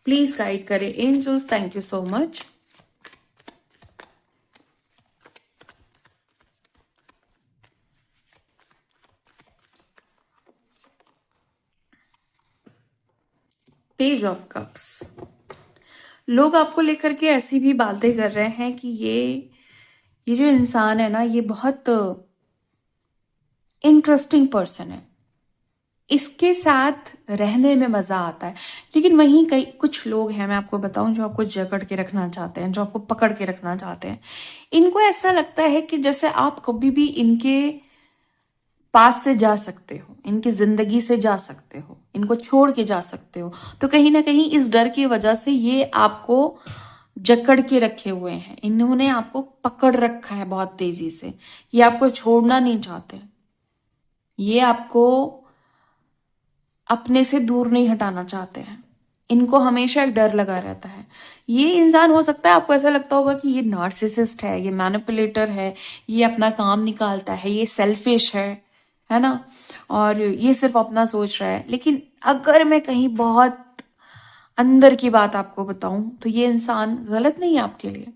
प्लीज गाइड करें angels, thank you so much. Page of cups, लोग आपको लेकर के ऐसी भी बातें कर रहे हैं कि ये जो इंसान है ना, ये बहुत इंटरेस्टिंग पर्सन है, इसके साथ रहने में मजा आता है। लेकिन वहीं कई कुछ लोग हैं, मैं आपको बताऊं, जो आपको जकड़ के रखना चाहते हैं, जो आपको पकड़ के रखना चाहते हैं। इनको ऐसा लगता है कि जैसे आप कभी भी इनके पास से जा सकते हो, इनकी जिंदगी से जा सकते हो, इनको छोड़ के जा सकते हो। तो कहीं ना कहीं इस डर की वजह से ये आपको जकड़ के रखे हुए हैं, इन्होंने आपको पकड़ रखा है बहुत तेजी से। ये आपको छोड़ना नहीं चाहते, ये आपको अपने से दूर नहीं हटाना चाहते हैं। इनको हमेशा एक डर लगा रहता है। ये इंसान, हो सकता है आपको ऐसा लगता होगा कि ये नार्सिसिस्ट है, ये मैनिपुलेटर है, ये अपना काम निकालता है, ये सेल्फिश है ना, और ये सिर्फ अपना सोच रहा है। लेकिन अगर मैं कहीं बहुत अंदर की बात आपको बताऊं तो ये इंसान गलत नहीं है आपके लिए।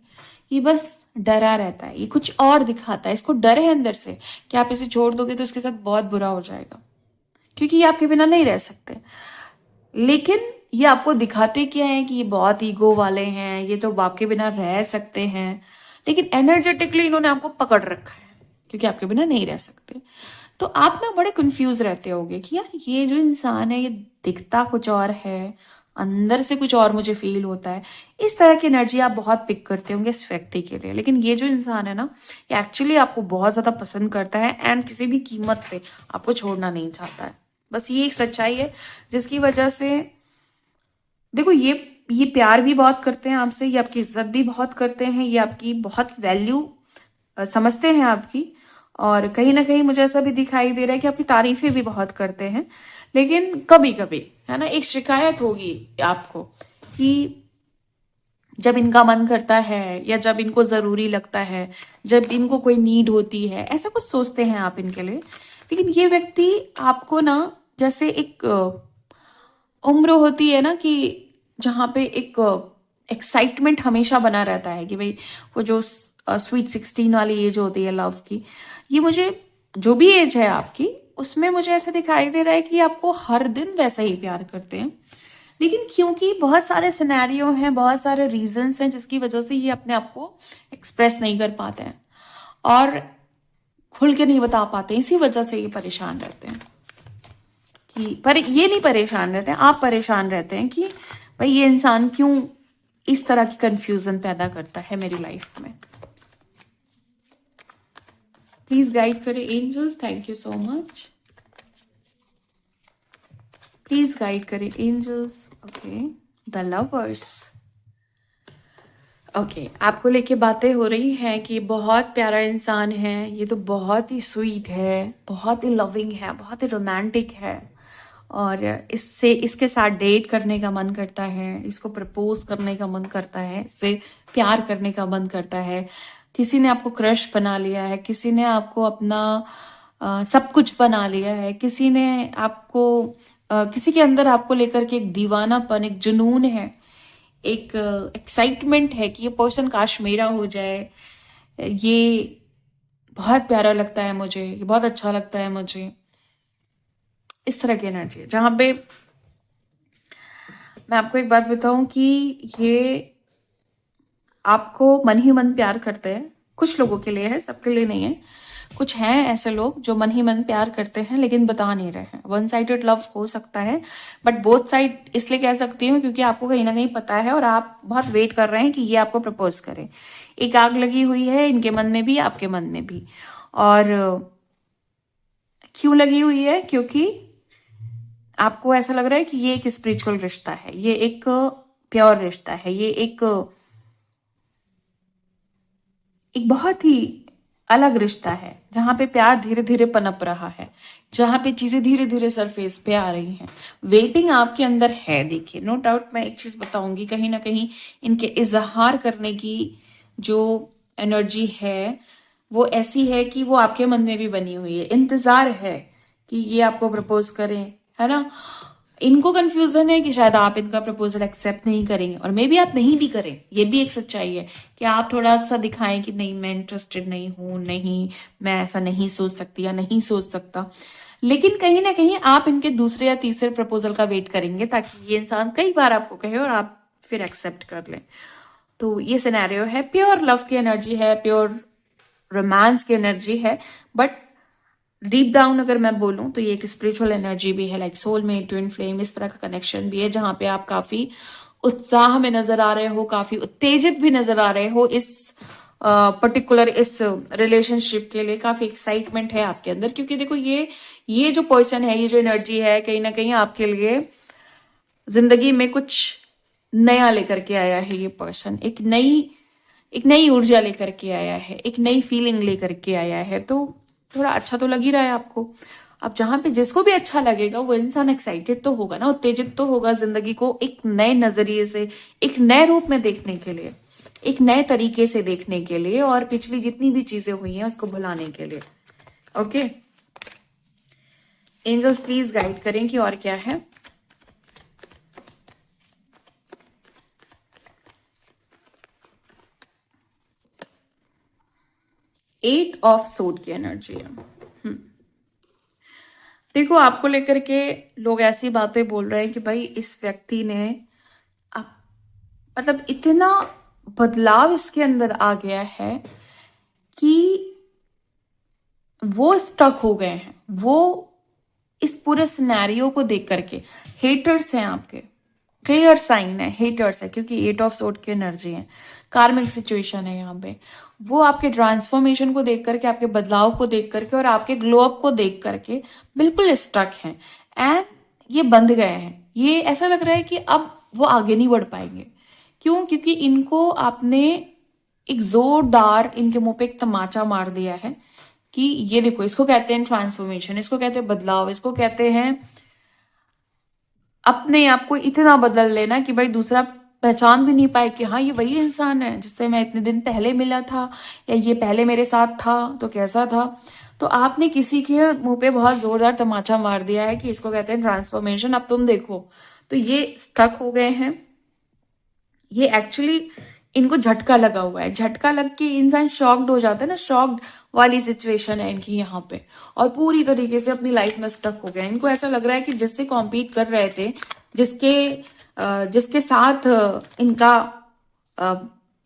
ये बस डरा रहता है, ये कुछ और दिखाता है, इसको डर है अंदर से कि आप इसे छोड़ दोगे तो इसके साथ बहुत बुरा हो जाएगा, क्योंकि ये आपके बिना नहीं रह सकते। लेकिन ये आपको दिखाते क्या है कि ये बहुत ईगो वाले हैं, ये तो आपके बिना रह सकते हैं, लेकिन एनर्जेटिकली इन्होंने आपको पकड़ रखा है क्योंकि आपके बिना नहीं रह सकते। तो आप ना बड़े कंफ्यूज रहते होगे कि यार ये जो इंसान है ये दिखता कुछ और है, अंदर से कुछ और मुझे फील होता है। इस तरह की एनर्जी आप बहुत पिक करते होंगे इस व्यक्ति के लिए। लेकिन ये जो इंसान है ना, ये एक्चुअली आपको बहुत ज्यादा पसंद करता है एंड किसी भी कीमत पे आपको छोड़ना नहीं चाहता है। बस ये एक सच्चाई है जिसकी वजह से, देखो, ये प्यार भी बहुत करते हैं आपसे, ये आपकी इज्जत भी बहुत करते हैं, ये आपकी बहुत वैल्यू समझते हैं आपकी। और कहीं ना कहीं मुझे ऐसा भी दिखाई दे रहा है कि आपकी तारीफें भी बहुत करते हैं। लेकिन कभी कभी है ना, एक शिकायत होगी आपको कि जब इनका मन करता है या जब इनको जरूरी लगता है, जब इनको कोई नीड होती है, ऐसा कुछ सोचते हैं आप इनके लिए। लेकिन ये व्यक्ति आपको ना, जैसे एक उम्र होती है ना कि जहां पे एक एक्साइटमेंट हमेशा बना रहता है कि भाई वो जो स्वीट 16 वाली एज होती है लव की, ये मुझे जो भी एज है आपकी, उसमें मुझे ऐसा दिखाई दे रहा है कि आपको हर दिन वैसा ही प्यार करते हैं। लेकिन क्योंकि बहुत सारे सिनेरियो हैं, बहुत सारे रीजंस हैं जिसकी वजह से ये अपने आप को एक्सप्रेस नहीं कर पाते हैं और खुल के नहीं बता पाते, इसी वजह से ये परेशान रहते हैं। कि पर ये नहीं परेशान रहते हैं, आप परेशान रहते हैं कि भाई ये इंसान क्यों इस तरह की कंफ्यूजन पैदा करता है मेरी लाइफ में। प्लीज गाइड करें angels, thank you so much. Please guide करें angels. Okay, the lovers. Okay, आपको लेके बातें हो रही हैं कि बहुत प्यारा इंसान है, ये तो बहुत ही स्वीट है, बहुत ही लविंग है, बहुत ही रोमांटिक है, और इसके साथ डेट करने का मन करता है, इसको प्रपोज करने का मन करता है, इससे प्यार करने का मन करता है। किसी ने आपको क्रश बना लिया है, किसी ने आपको अपना सब कुछ बना लिया है, किसी ने आपको किसी के अंदर आपको लेकर के एक दीवानापन, एक जुनून है, एक एक्साइटमेंट है कि ये पर्सन काश मेरा हो जाए, ये बहुत प्यारा लगता है मुझे, ये बहुत अच्छा लगता है मुझे। इस तरह की एनर्जी है जहां पे मैं आपको एक बात बताऊं कि ये आपको मन ही मन प्यार करते हैं। कुछ लोगों के लिए है, सबके लिए नहीं है। कुछ हैं ऐसे लोग जो मन ही मन प्यार करते हैं लेकिन बता नहीं रहे हैं। वन साइडेड लव हो सकता है, बट बोथ साइड इसलिए कह सकती हूँ क्योंकि आपको कहीं ना कहीं पता है और आप बहुत वेट कर रहे हैं कि ये आपको प्रपोज करे। एक आग लगी हुई है इनके मन में भी, आपके मन में भी, और क्यों लगी हुई है? क्योंकि आपको ऐसा लग रहा है कि ये एक स्पिरिचुअल रिश्ता है, ये एक प्योर रिश्ता है, ये एक बहुत ही अलग रिश्ता है, जहां पे प्यार धीरे धीरे पनप रहा है, जहां पे चीजें धीरे धीरे सरफेस पे आ रही हैं। वेटिंग आपके अंदर है। देखिए, नो डाउट मैं एक चीज बताऊंगी, कहीं ना कहीं इनके इजहार करने की जो एनर्जी है वो ऐसी है कि वो आपके मन में भी बनी हुई है, इंतजार है कि ये आपको प्रपोज करें, है ना। इनको कंफ्यूजन है कि शायद आप इनका प्रपोजल एक्सेप्ट नहीं करेंगे, और मे बी आप नहीं भी करें। ये भी एक सच्चाई है कि आप थोड़ा सा दिखाएं कि नहीं, मैं इंटरेस्टेड नहीं हूं, नहीं मैं ऐसा नहीं सोच सकती या नहीं सोच सकता। लेकिन कहीं ना कहीं आप इनके दूसरे या तीसरे प्रपोजल का वेट करेंगे, ताकि ये इंसान कई बार आपको कहे और आप फिर एक्सेप्ट कर लें। तो ये सिनेरियो है, प्योर लव की एनर्जी है, प्योर रोमांस की एनर्जी है। बट डीप डाउन अगर मैं बोलूं तो ये एक स्पिरिचुअल एनर्जी भी है, लाइक सोलमेट, ट्विन फ्लेम, इस तरह का कनेक्शन भी है, जहां पे आप काफी उत्साह में नजर आ रहे हो, काफी उत्तेजित भी नजर आ रहे हो इस पर्टिकुलर इस रिलेशनशिप के लिए। काफी एक्साइटमेंट है आपके अंदर, क्योंकि देखो ये जो पर्सन है, ये जो एनर्जी है, कहीं ना कहीं आपके लिए जिंदगी में कुछ नया लेकर के आया है। ये पर्सन एक नई ऊर्जा लेकर के आया है, एक नई फीलिंग लेकर के आया है। तो थोड़ा अच्छा तो लग ही रहा है आपको। अब जहां पे जिसको भी अच्छा लगेगा वो इंसान एक्साइटेड तो होगा ना, उत्तेजित तो होगा जिंदगी को एक नए नजरिए से, एक नए रूप में देखने के लिए, एक नए तरीके से देखने के लिए, और पिछली जितनी भी चीजें हुई हैं उसको भुलाने के लिए। ओके, एंजल्स प्लीज गाइड करें कि और क्या है। एट ऑफ सोड की एनर्जी है। देखो, आपको लेकर के लोग ऐसी बातें बोल रहे हैं कि भाई इस व्यक्ति ने मतलब इतना बदलाव इसके अंदर आ गया है कि वो स्टक हो गए हैं। वो इस पूरे सिनेरियो को देख करके, हेटर्स हैं आपके, क्लियर साइन है, हेटर्स है, क्योंकि एट ऑफ सोड की एनर्जी है, कार्मिक सिचुएशन है यहाँ पे। वो आपके ट्रांसफॉर्मेशन को देख करके, आपके बदलाव को देख करके और आपके ग्लो अप को देख करके बिल्कुल स्टक हैं, एंड ये बंध गए हैं। ये ऐसा लग रहा है कि अब वो आगे नहीं बढ़ पाएंगे। क्यों? क्योंकि इनको आपने एक जोरदार इनके मुंह पे एक तमाचा मार दिया है कि ये देखो, इसको कहते हैं ट्रांसफॉर्मेशन, इसको कहते हैं बदलाव, इसको कहते हैं अपने आप को इतना बदल लेना कि भाई दूसरा पहचान भी नहीं पाए कि हाँ, ये वही इंसान है जिससे मैं इतने दिन पहले मिला था, या ये पहले मेरे साथ था तो कैसा था। तो आपने किसी के मुंह पे बहुत जोरदार तमाचा मार दिया है कि इसको कहते हैं ट्रांसफॉर्मेशन, अब तुम देखो। तो ये स्टक हो गए हैं। ये एक्चुअली इनको झटका लगा हुआ है, झटका लग के इंसान शॉक्ड हो जाता है ना, शॉक्ड वाली सिचुएशन है इनकी यहाँ पे, और पूरी तरीके से अपनी लाइफ में स्टक हो गया। इनको ऐसा लग रहा है कि जिससे कॉम्पीट कर रहे थे, जिसके साथ इनका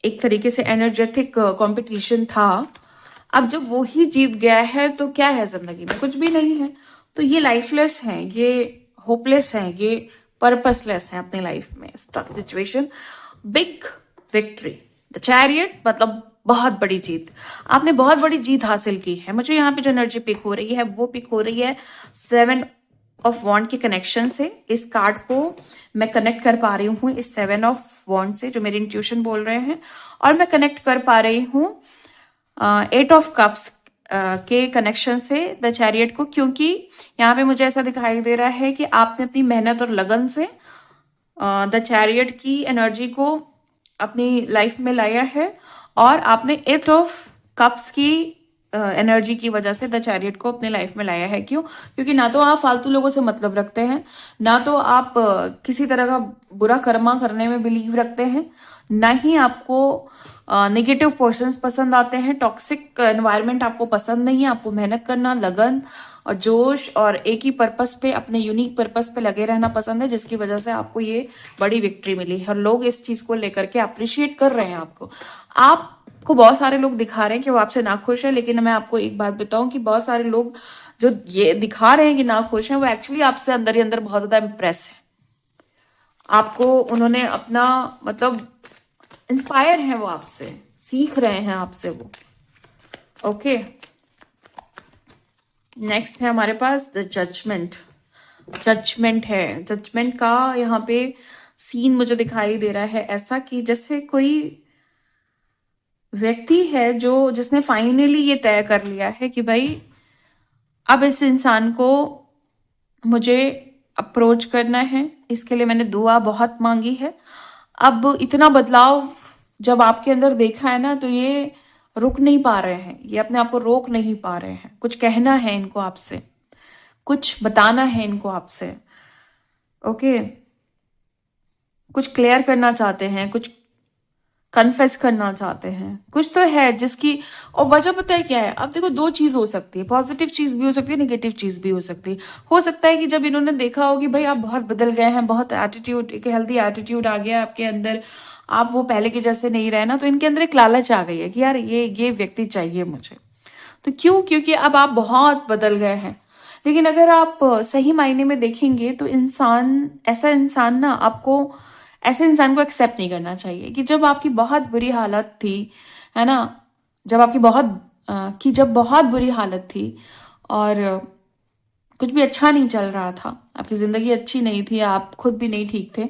एक तरीके से एनर्जेटिक कंपटीशन था, अब जब वो ही जीत गया है तो क्या है जिंदगी में? कुछ भी नहीं है। तो ये लाइफलेस हैं, ये होपलेस हैं, ये पर्पसलेस हैं अपनी लाइफ में। Stuck situation, big victory, the chariot, मतलब बहुत बड़ी जीत। आपने बहुत बड़ी जीत हासिल की है। मुझे यहाँ पे जो एनर्जी पिक हो रही है वो पिक हो रही है 7 ऑफ वॉन्ड के कनेक्शन से। इस कार्ड को मैं कनेक्ट कर पा रही हूँ इस 7 ऑफ वॉन्ड से, जो मेरे इंट्यूशन बोल रहे हैं, और मैं कनेक्ट कर पा रही हूँ 8 ऑफ कप्स के कनेक्शन से द चैरियट को, क्योंकि यहाँ पे मुझे ऐसा दिखाई दे रहा है कि आपने अपनी मेहनत और लगन से द चैरियट की एनर्जी को अपनी लाइफ में लाया है, और आपने 8 ऑफ कप्स की एनर्जी की वजह से द चैरियट को अपने लाइफ में लाया है। क्यों? क्योंकि ना तो आप फालतू लोगों से मतलब रखते हैं, ना तो आप किसी तरह का बुरा कर्मा करने में बिलीव रखते हैं, ना ही आपको नेगेटिव पर्सन्स पसंद आते हैं, टॉक्सिक एनवायरनमेंट आपको पसंद नहीं है। आपको मेहनत करना, लगन और जोश और एक ही पर्पस पे, अपने यूनिक पर्पस पे लगे रहना पसंद है, जिसकी वजह से आपको ये बड़ी विक्ट्री मिली है, और लोग इस चीज को लेकर के अप्रिशिएट कर रहे हैं आपको। आपको बहुत सारे लोग दिखा रहे हैं कि वो आपसे नाखुश है, लेकिन मैं आपको एक बात बताऊं कि बहुत सारे लोग जो ये दिखा रहे हैं कि नाखुश हैं, वो एक्चुअली आपसे अंदर ही अंदर बहुत ज्यादा इंप्रेस है। आपको उन्होंने अपना मतलब इंस्पायर है, वो आपसे सीख रहे हैं, आपसे वो। ओके, नेक्स्ट है हमारे पास द जजमेंट। जजमेंट है, जजमेंट का यहाँ पे सीन मुझे दिखाई दे रहा है ऐसा कि जैसे कोई व्यक्ति है जो जिसने फाइनली ये तय कर लिया है कि भाई अब इस इंसान को मुझे अप्रोच करना है, इसके लिए मैंने दुआ बहुत मांगी है। अब इतना बदलाव जब आपके अंदर देखा है ना, तो ये रुक नहीं पा रहे हैं, ये अपने आप को रोक नहीं पा रहे हैं। कुछ कहना है इनको आपसे, कुछ बताना है इनको आपसे, ओके। कुछ क्लियर करना चाहते हैं, कुछ कन्फेस करना चाहते हैं, कुछ तो है जिसकी। और वजह पता है क्या है? अब देखो, दो चीज हो सकती है, पॉजिटिव चीज भी हो सकती है, नेगेटिव चीज भी हो सकती है। हो सकता है कि जब इन्होंने देखा हो कि भाई आप बहुत बदल गए हैं, बहुत एटीट्यूड, एक हेल्दी एटीट्यूड आ गया आपके अंदर, आप वो पहले के जैसे नहीं रहे ना, तो इनके अंदर एक लालच आ गई है कि यार ये व्यक्ति चाहिए मुझे। तो क्यों? क्योंकि अब आप बहुत बदल गए हैं। लेकिन अगर आप सही मायने में देखेंगे तो ऐसा इंसान ना, आपको ऐसे इंसान को एक्सेप्ट नहीं करना चाहिए। कि जब आपकी बहुत बुरी हालत थी, है ना, जब आपकी जब बहुत बुरी हालत थी और कुछ भी अच्छा नहीं चल रहा था, आपकी जिंदगी अच्छी नहीं थी, आप खुद भी नहीं ठीक थे,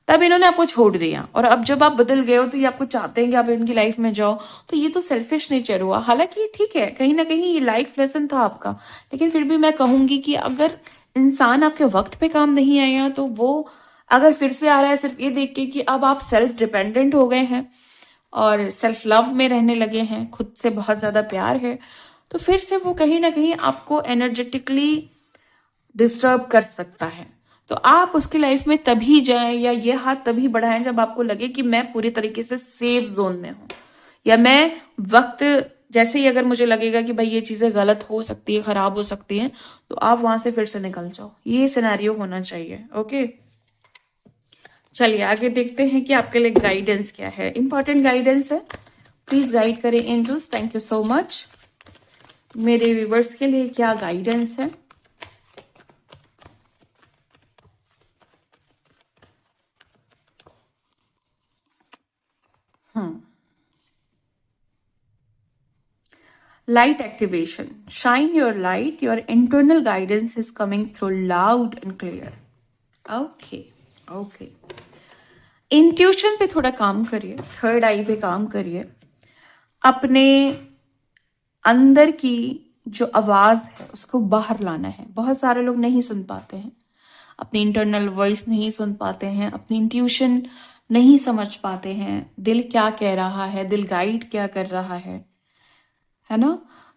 तब इन्होंने आपको छोड़ दिया। और अब जब आप बदल गए हो तो ये आपको चाहते हैं कि आप इनकी लाइफ में जाओ। तो ये तो सेल्फिश नेचर हुआ। हालांकि ठीक है, कहीं ना कहीं ये लाइफ लेसन था आपका, लेकिन फिर भी मैं कहूंगी कि अगर इंसान आपके वक्त पे काम नहीं आया, तो वो अगर फिर से आ रहा है सिर्फ ये देख के कि अब आप सेल्फ डिपेंडेंट हो गए हैं और सेल्फ लव में रहने लगे हैं, खुद से बहुत ज्यादा प्यार है, तो फिर से वो कहीं ना कहीं आपको एनर्जेटिकली डिस्टर्ब कर सकता है। तो आप उसकी लाइफ में तभी जाएं या ये हाथ तभी बढ़ाएं जब आपको लगे कि मैं पूरी तरीके से सेफ जोन में हूं, या मैं वक्त जैसे ही अगर मुझे लगेगा कि भाई ये चीजें गलत हो सकती है, खराब हो सकती हैं, तो आप वहां से फिर से निकल जाओ। ये सिनेरियो होना चाहिए, ओके। चलिए आगे देखते हैं कि आपके लिए गाइडेंस क्या है। इंपॉर्टेंट गाइडेंस है, प्लीज गाइड करें angels. Thank you so much. मेरे व्यूवर्स के लिए क्या गाइडेंस है? Light activation. Shine your light. Your internal guidance is coming through loud and clear. Okay. Okay. Intuition पे थोड़ा काम करिए, थर्ड आई पे काम करिए। अपने अंदर की जो आवाज है उसको बाहर लाना है। बहुत सारे लोग नहीं सुन पाते हैं, अपनी इंटरनल वॉइस नहीं सुन पाते हैं, अपनी इंट्यूशन नहीं समझ पाते हैं, दिल क्या कह रहा है, दिल गाइड क्या कर रहा है ना,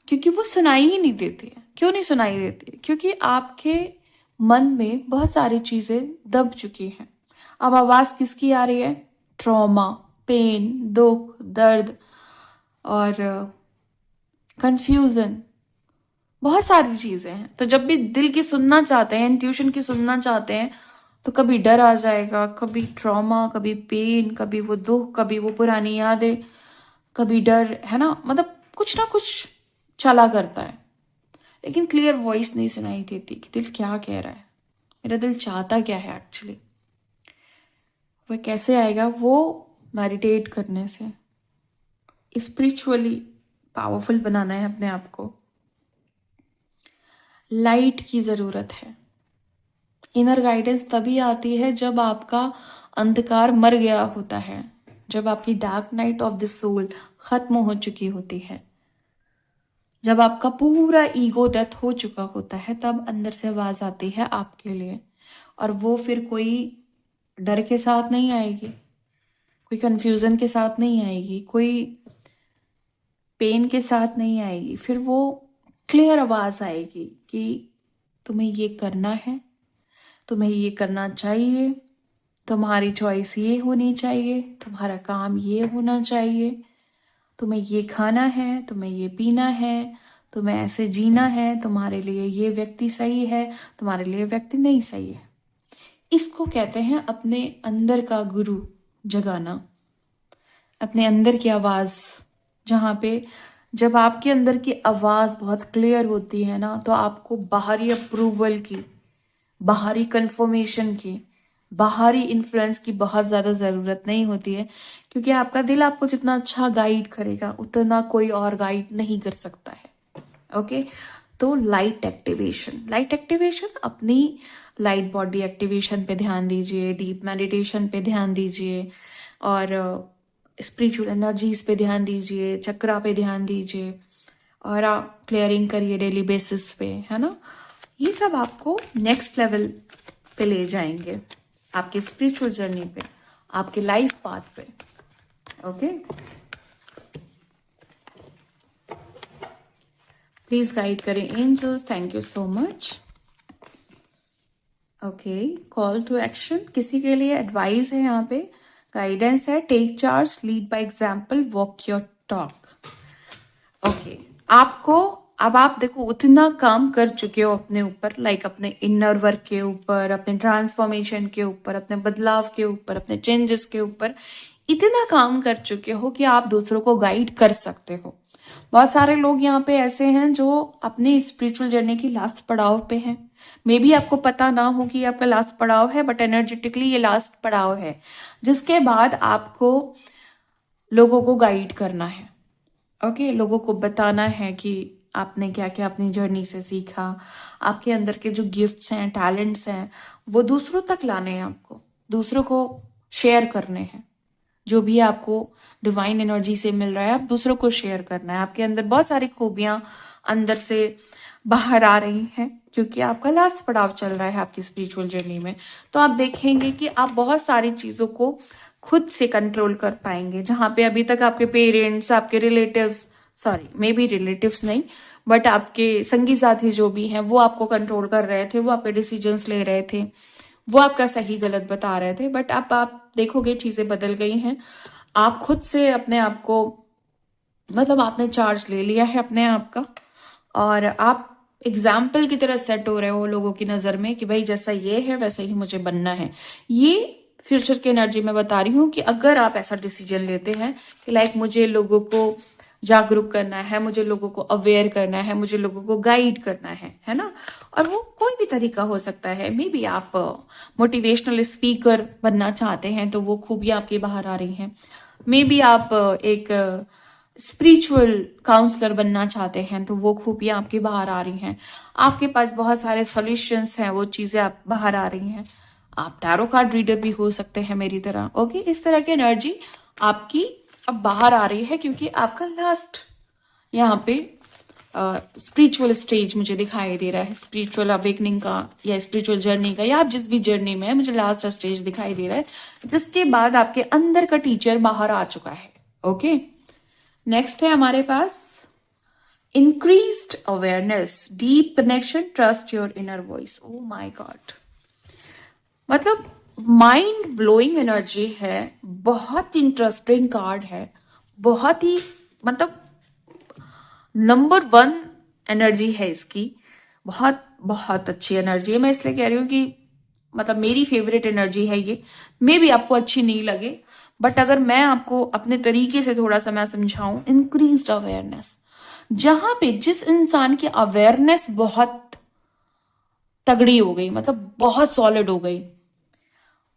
क्योंकि वो सुनाई ही नहीं देती है। क्यों नहीं सुनाई देती? क्योंकि आपके मन में बहुत सारी चीजें दब चुकी हैं। अब आवाज किसकी आ रही है? ट्रॉमा, पेन, दुख, दर्द और कंफ्यूजन, बहुत सारी चीजें हैं। तो जब भी दिल की सुनना चाहते हैं, इंट्यूशन की सुनना चाहते हैं, तो कभी डर आ जाएगा, कभी ट्रॉमा, कभी पेन, कभी वो दुख, कभी वो पुरानी यादें, कभी डर, है ना, मतलब कुछ ना कुछ चला करता है। लेकिन क्लियर वॉइस नहीं सुनाई देती कि दिल क्या कह रहा है, मेरा दिल चाहता क्या है एक्चुअली। वह कैसे आएगा? वो मेडिटेट करने से, स्पिरिचुअली पावरफुल बनाना है अपने आप को। लाइट की जरूरत है। इनर गाइडेंस तभी आती है जब आपका अंधकार मर गया होता है, जब आपकी dark night of the soul खत्म हो चुकी होती है, जब आपका पूरा ईगो डेथ हो चुका होता है, तब अंदर से आवाज आती है आपके लिए। और वो फिर कोई डर के साथ नहीं आएगी, कोई कंफ्यूजन के साथ नहीं आएगी, कोई पेन के साथ नहीं आएगी। फिर वो क्लियर आवाज आएगी कि तुम्हें ये करना है, तुम्हें ये करना चाहिए, तुम्हारी चॉइस ये होनी चाहिए, तुम्हारा काम ये होना चाहिए, तुम्हें ये खाना है, तुम्हें ये पीना है, तुम्हें ऐसे जीना है, तुम्हारे लिए ये व्यक्ति सही है, तुम्हारे लिए व्यक्ति नहीं सही है। इसको कहते हैं अपने अंदर का गुरु जगाना, अपने अंदर की आवाज। जहां पे जब आपके अंदर की आवाज बहुत क्लियर होती है ना, तो आपको बाहरी अप्रूवल की, बाहरी कंफर्मेशन की, बाहरी इन्फ्लुएंस की बहुत ज्यादा जरूरत नहीं होती है। क्योंकि आपका दिल आपको जितना अच्छा गाइड करेगा, उतना कोई और गाइड नहीं कर सकता है, ओके। तो लाइट एक्टिवेशन अपनी लाइट बॉडी एक्टिवेशन पे ध्यान दीजिए, डीप मेडिटेशन पे ध्यान दीजिए, और स्पिरिचुअल एनर्जीज पे ध्यान दीजिए, चक्रा पे ध्यान दीजिए, और आप क्लियरिंग करिए डेली बेसिस पे, है ना। ये सब आपको नेक्स्ट लेवल पे ले जाएंगे, आपके स्पिरिचुअल जर्नी पे, आपके लाइफ पाथ पे। ओके, प्लीज गाइड करें angels, thank you so much. Okay, call to action, किसी के लिए एडवाइस है यहाँ पे, गाइडेंस है, take charge, lead by example, walk your talk. Okay, आपको अब आप देखो उतना काम कर चुके हो अपने ऊपर, लाइक अपने इनर वर्क के ऊपर, अपने ट्रांसफॉर्मेशन के ऊपर, अपने बदलाव के ऊपर, अपने चेंजेस के ऊपर इतना काम कर चुके हो कि आप दूसरों को गाइड कर सकते हो। बहुत सारे लोग यहाँ पे ऐसे हैं जो अपनी स्पिरिचुअल जर्नी की लास्ट पड़ाव पे हैं। मे बी आपको पता ना हो कि आपका लास्ट पड़ाव है, बट एनर्जेटिकली ये लास्ट पड़ाव है, जिसके बाद आपको लोगों को गाइड करना है। ओके, लोगों को बताना है कि आपने क्या क्या अपनी जर्नी से सीखा, आपके अंदर के जो गिफ्ट्स हैं, टैलेंट्स हैं, वो दूसरों तक लाने हैं, आपको दूसरों को शेयर करने हैं। जो भी आपको डिवाइन एनर्जी से मिल रहा है, आप दूसरों को शेयर करना है। आपके अंदर बहुत सारी खूबियां अंदर से बाहर आ रही हैं, क्योंकि आपका लास्ट पड़ाव चल रहा है आपकी स्पिरिचुअल जर्नी में। तो आप देखेंगे कि आप बहुत सारी चीजों को खुद से कंट्रोल कर पाएंगे, जहां पे अभी तक आपके पेरेंट्स, आपके relatives, sorry may be relatives नहीं, बट आपके संगी साथी जो भी हैं वो आपको कंट्रोल कर रहे थे, वो आपके डिसीजंस ले रहे थे, वो आपका सही गलत बता रहे थे। बट अब आप देखोगे चीजें बदल गई हैं। आप खुद से अपने आप को, मतलब आपने चार्ज ले लिया है अपने आप का, और आप एग्जाम्पल की तरह सेट हो रहे हो लोगों की नजर में कि भाई जैसा ये है वैसे ही मुझे बनना है। ये फ्यूचर की एनर्जी में बता रही हूँ कि अगर आप ऐसा डिसीजन लेते हैं कि लाइक मुझे लोगों को जागरूक करना है, मुझे लोगों को अवेयर करना है, मुझे लोगों को गाइड करना है ना, और वो कोई भी तरीका हो सकता है। मे बी आप मोटिवेशनल स्पीकर बनना चाहते हैं तो वो खूबियां आपके बाहर आ रही हैं। मे बी आप एक स्पिरिचुअल काउंसलर बनना चाहते हैं तो वो खूबियां आपके बाहर आ रही हैं। आपके पास बहुत सारे सॉल्यूशंस हैं, वो चीजें आप बाहर आ रही हैं। आप टैरो कार्ड रीडर भी हो सकते हैं मेरी तरह। ओके, इस तरह की एनर्जी आपकी अब बाहर आ रही है, क्योंकि आपका लास्ट यहाँ पे स्पिरिचुअल स्टेज मुझे दिखाई दे रहा है, स्पिरिचुअल अवेकनिंग का या स्पिरिचुअल जर्नी का, या आप जिस भी जर्नी में है, मुझे लास्ट स्टेज दिखाई दे रहा है, जिसके बाद आपके अंदर का टीचर बाहर आ चुका है। ओके, नेक्स्ट है हमारे पास increased awareness, deep connection, trust your inner voice. Oh my god, मतलब माइंड ब्लोइंग एनर्जी है, बहुत इंटरेस्टिंग कार्ड है, बहुत ही मतलब नंबर 1 एनर्जी है इसकी, बहुत बहुत अच्छी एनर्जी है। मैं इसलिए कह रही हूँ कि मतलब मेरी फेवरेट एनर्जी है ये। मे भी आपको अच्छी नहीं लगे, बट अगर मैं आपको अपने तरीके से थोड़ा सा मैं समझाऊं, इंक्रीज्ड अवेयरनेस, जहां पे जिस इंसान की अवेयरनेस बहुत तगड़ी हो गई, मतलब बहुत सॉलिड हो गई,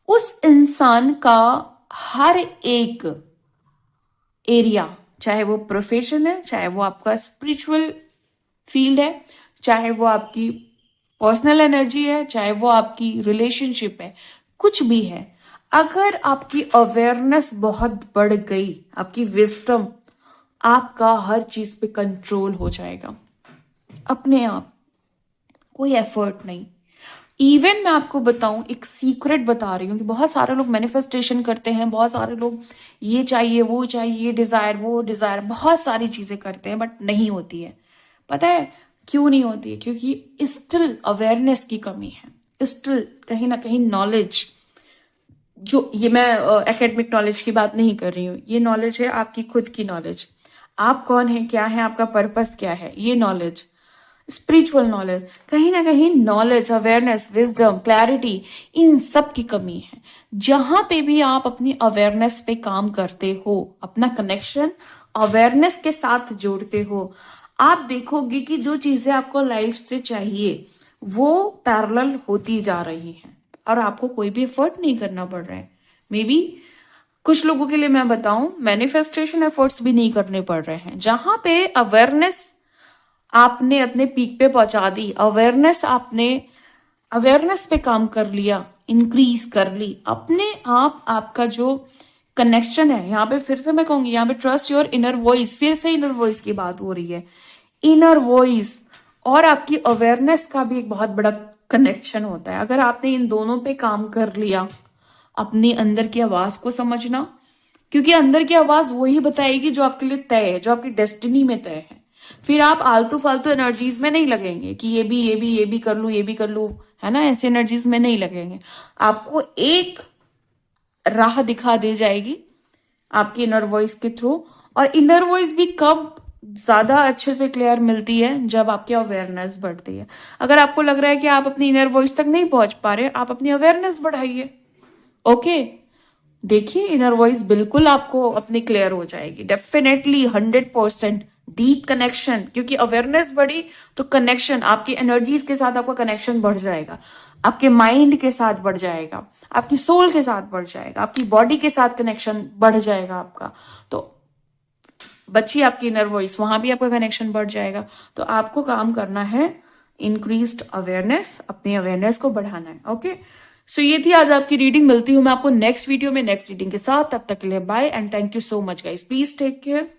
उस इंसान का हर एक एरिया, चाहे वो प्रोफेशन है, चाहे वो आपका स्पिरिचुअल फील्ड है, चाहे वो आपकी पर्सनल एनर्जी है, चाहे वो आपकी रिलेशनशिप है, कुछ भी है, अगर आपकी अवेयरनेस बहुत बढ़ गई, आपकी विजडम, आपका हर चीज पे कंट्रोल हो जाएगा अपने आप, कोई एफर्ट नहीं। इवन मैं आपको बताऊं, एक सीक्रेट बता रही हूँ कि बहुत सारे लोग मैनिफेस्टेशन करते हैं, बहुत सारे लोग ये चाहिए वो चाहिए, ये डिजायर वो डिजायर, बहुत सारी चीजें करते हैं, बट नहीं होती है। पता है क्यों नहीं होती है? क्योंकि स्टिल अवेयरनेस की कमी है, स्टिल कहीं ना कहीं नॉलेज, जो ये मैं एकेडमिक नॉलेज की बात नहीं कर रही हूँ, ये नॉलेज है आपकी खुद की नॉलेज, आप कौन है, क्या है, आपका पर्पस क्या है, ये नॉलेज, स्पिरिचुअल नॉलेज, कहीं ना कहीं नॉलेज, अवेयरनेस, विजडम, क्लैरिटी, इन सब की कमी है। जहां पे भी आप अपनी अवेयरनेस पे काम करते हो, अपना कनेक्शन अवेयरनेस के साथ जोड़ते हो, आप देखोगे कि जो चीजें आपको लाइफ से चाहिए वो पैरेलल होती जा रही हैं, और आपको कोई भी एफर्ट नहीं करना पड़ रहा है। मे बी कुछ लोगों के लिए मैं बताऊं, मैनिफेस्टेशन एफर्ट्स भी नहीं करने पड़ रहे हैं। जहां पे अवेयरनेस आपने अपने पीक पे पहुंचा दी, अवेयरनेस पे काम कर लिया, इंक्रीज कर ली अपने आप। आपका जो कनेक्शन है, यहाँ पे फिर से मैं कहूंगी, यहाँ पे ट्रस्ट योर इनर वॉइस, फिर से इनर वॉइस की बात हो रही है। इनर वॉइस और आपकी अवेयरनेस का भी एक बहुत बड़ा कनेक्शन होता है। अगर आपने इन दोनों पे काम कर लिया, अपनी अंदर की आवाज को समझना, क्योंकि अंदर की आवाज वही बताएगी जो आपके लिए तय है, जो आपकी डेस्टिनी में तय है। फिर आप आलतू फालतू एनर्जीज में नहीं लगेंगे कि ये भी कर लूं, ये भी कर लूं, है ना, ऐसे एनर्जीज में नहीं लगेंगे। आपको एक राह दिखा दी जाएगी आपकी इनर वॉइस के थ्रू। और इनर वॉइस भी कब ज्यादा अच्छे से क्लियर मिलती है, जब आपकी अवेयरनेस बढ़ती है। अगर आपको लग रहा है कि आप अपनी इनर वॉइस तक नहीं पहुंच पा रहे, आप अपनी अवेयरनेस बढ़ाइए। ओके, देखिए इनर वॉइस बिल्कुल आपको अपनी क्लियर हो जाएगी, डेफिनेटली 100% डीप कनेक्शन। क्योंकि अवेयरनेस बढ़ी तो कनेक्शन, आपकी एनर्जीज के साथ आपका कनेक्शन बढ़ जाएगा, आपके माइंड के साथ बढ़ जाएगा, आपकी सोल के साथ बढ़ जाएगा, आपकी बॉडी के साथ कनेक्शन बढ़ जाएगा आपका। तो बच्ची आपकी इनर वॉइस, वहां भी आपका कनेक्शन बढ़ जाएगा। तो आपको काम करना है इंक्रीज्ड अवेयरनेस, अपनी अवेयरनेस को बढ़ाना है। ओके, सो ये थी आज आपकी रीडिंग। मिलती हूँ मैं आपको नेक्स्ट वीडियो में नेक्स्ट रीडिंग के साथ। तब तक के लिए bye and thank you so much guys. Please take care.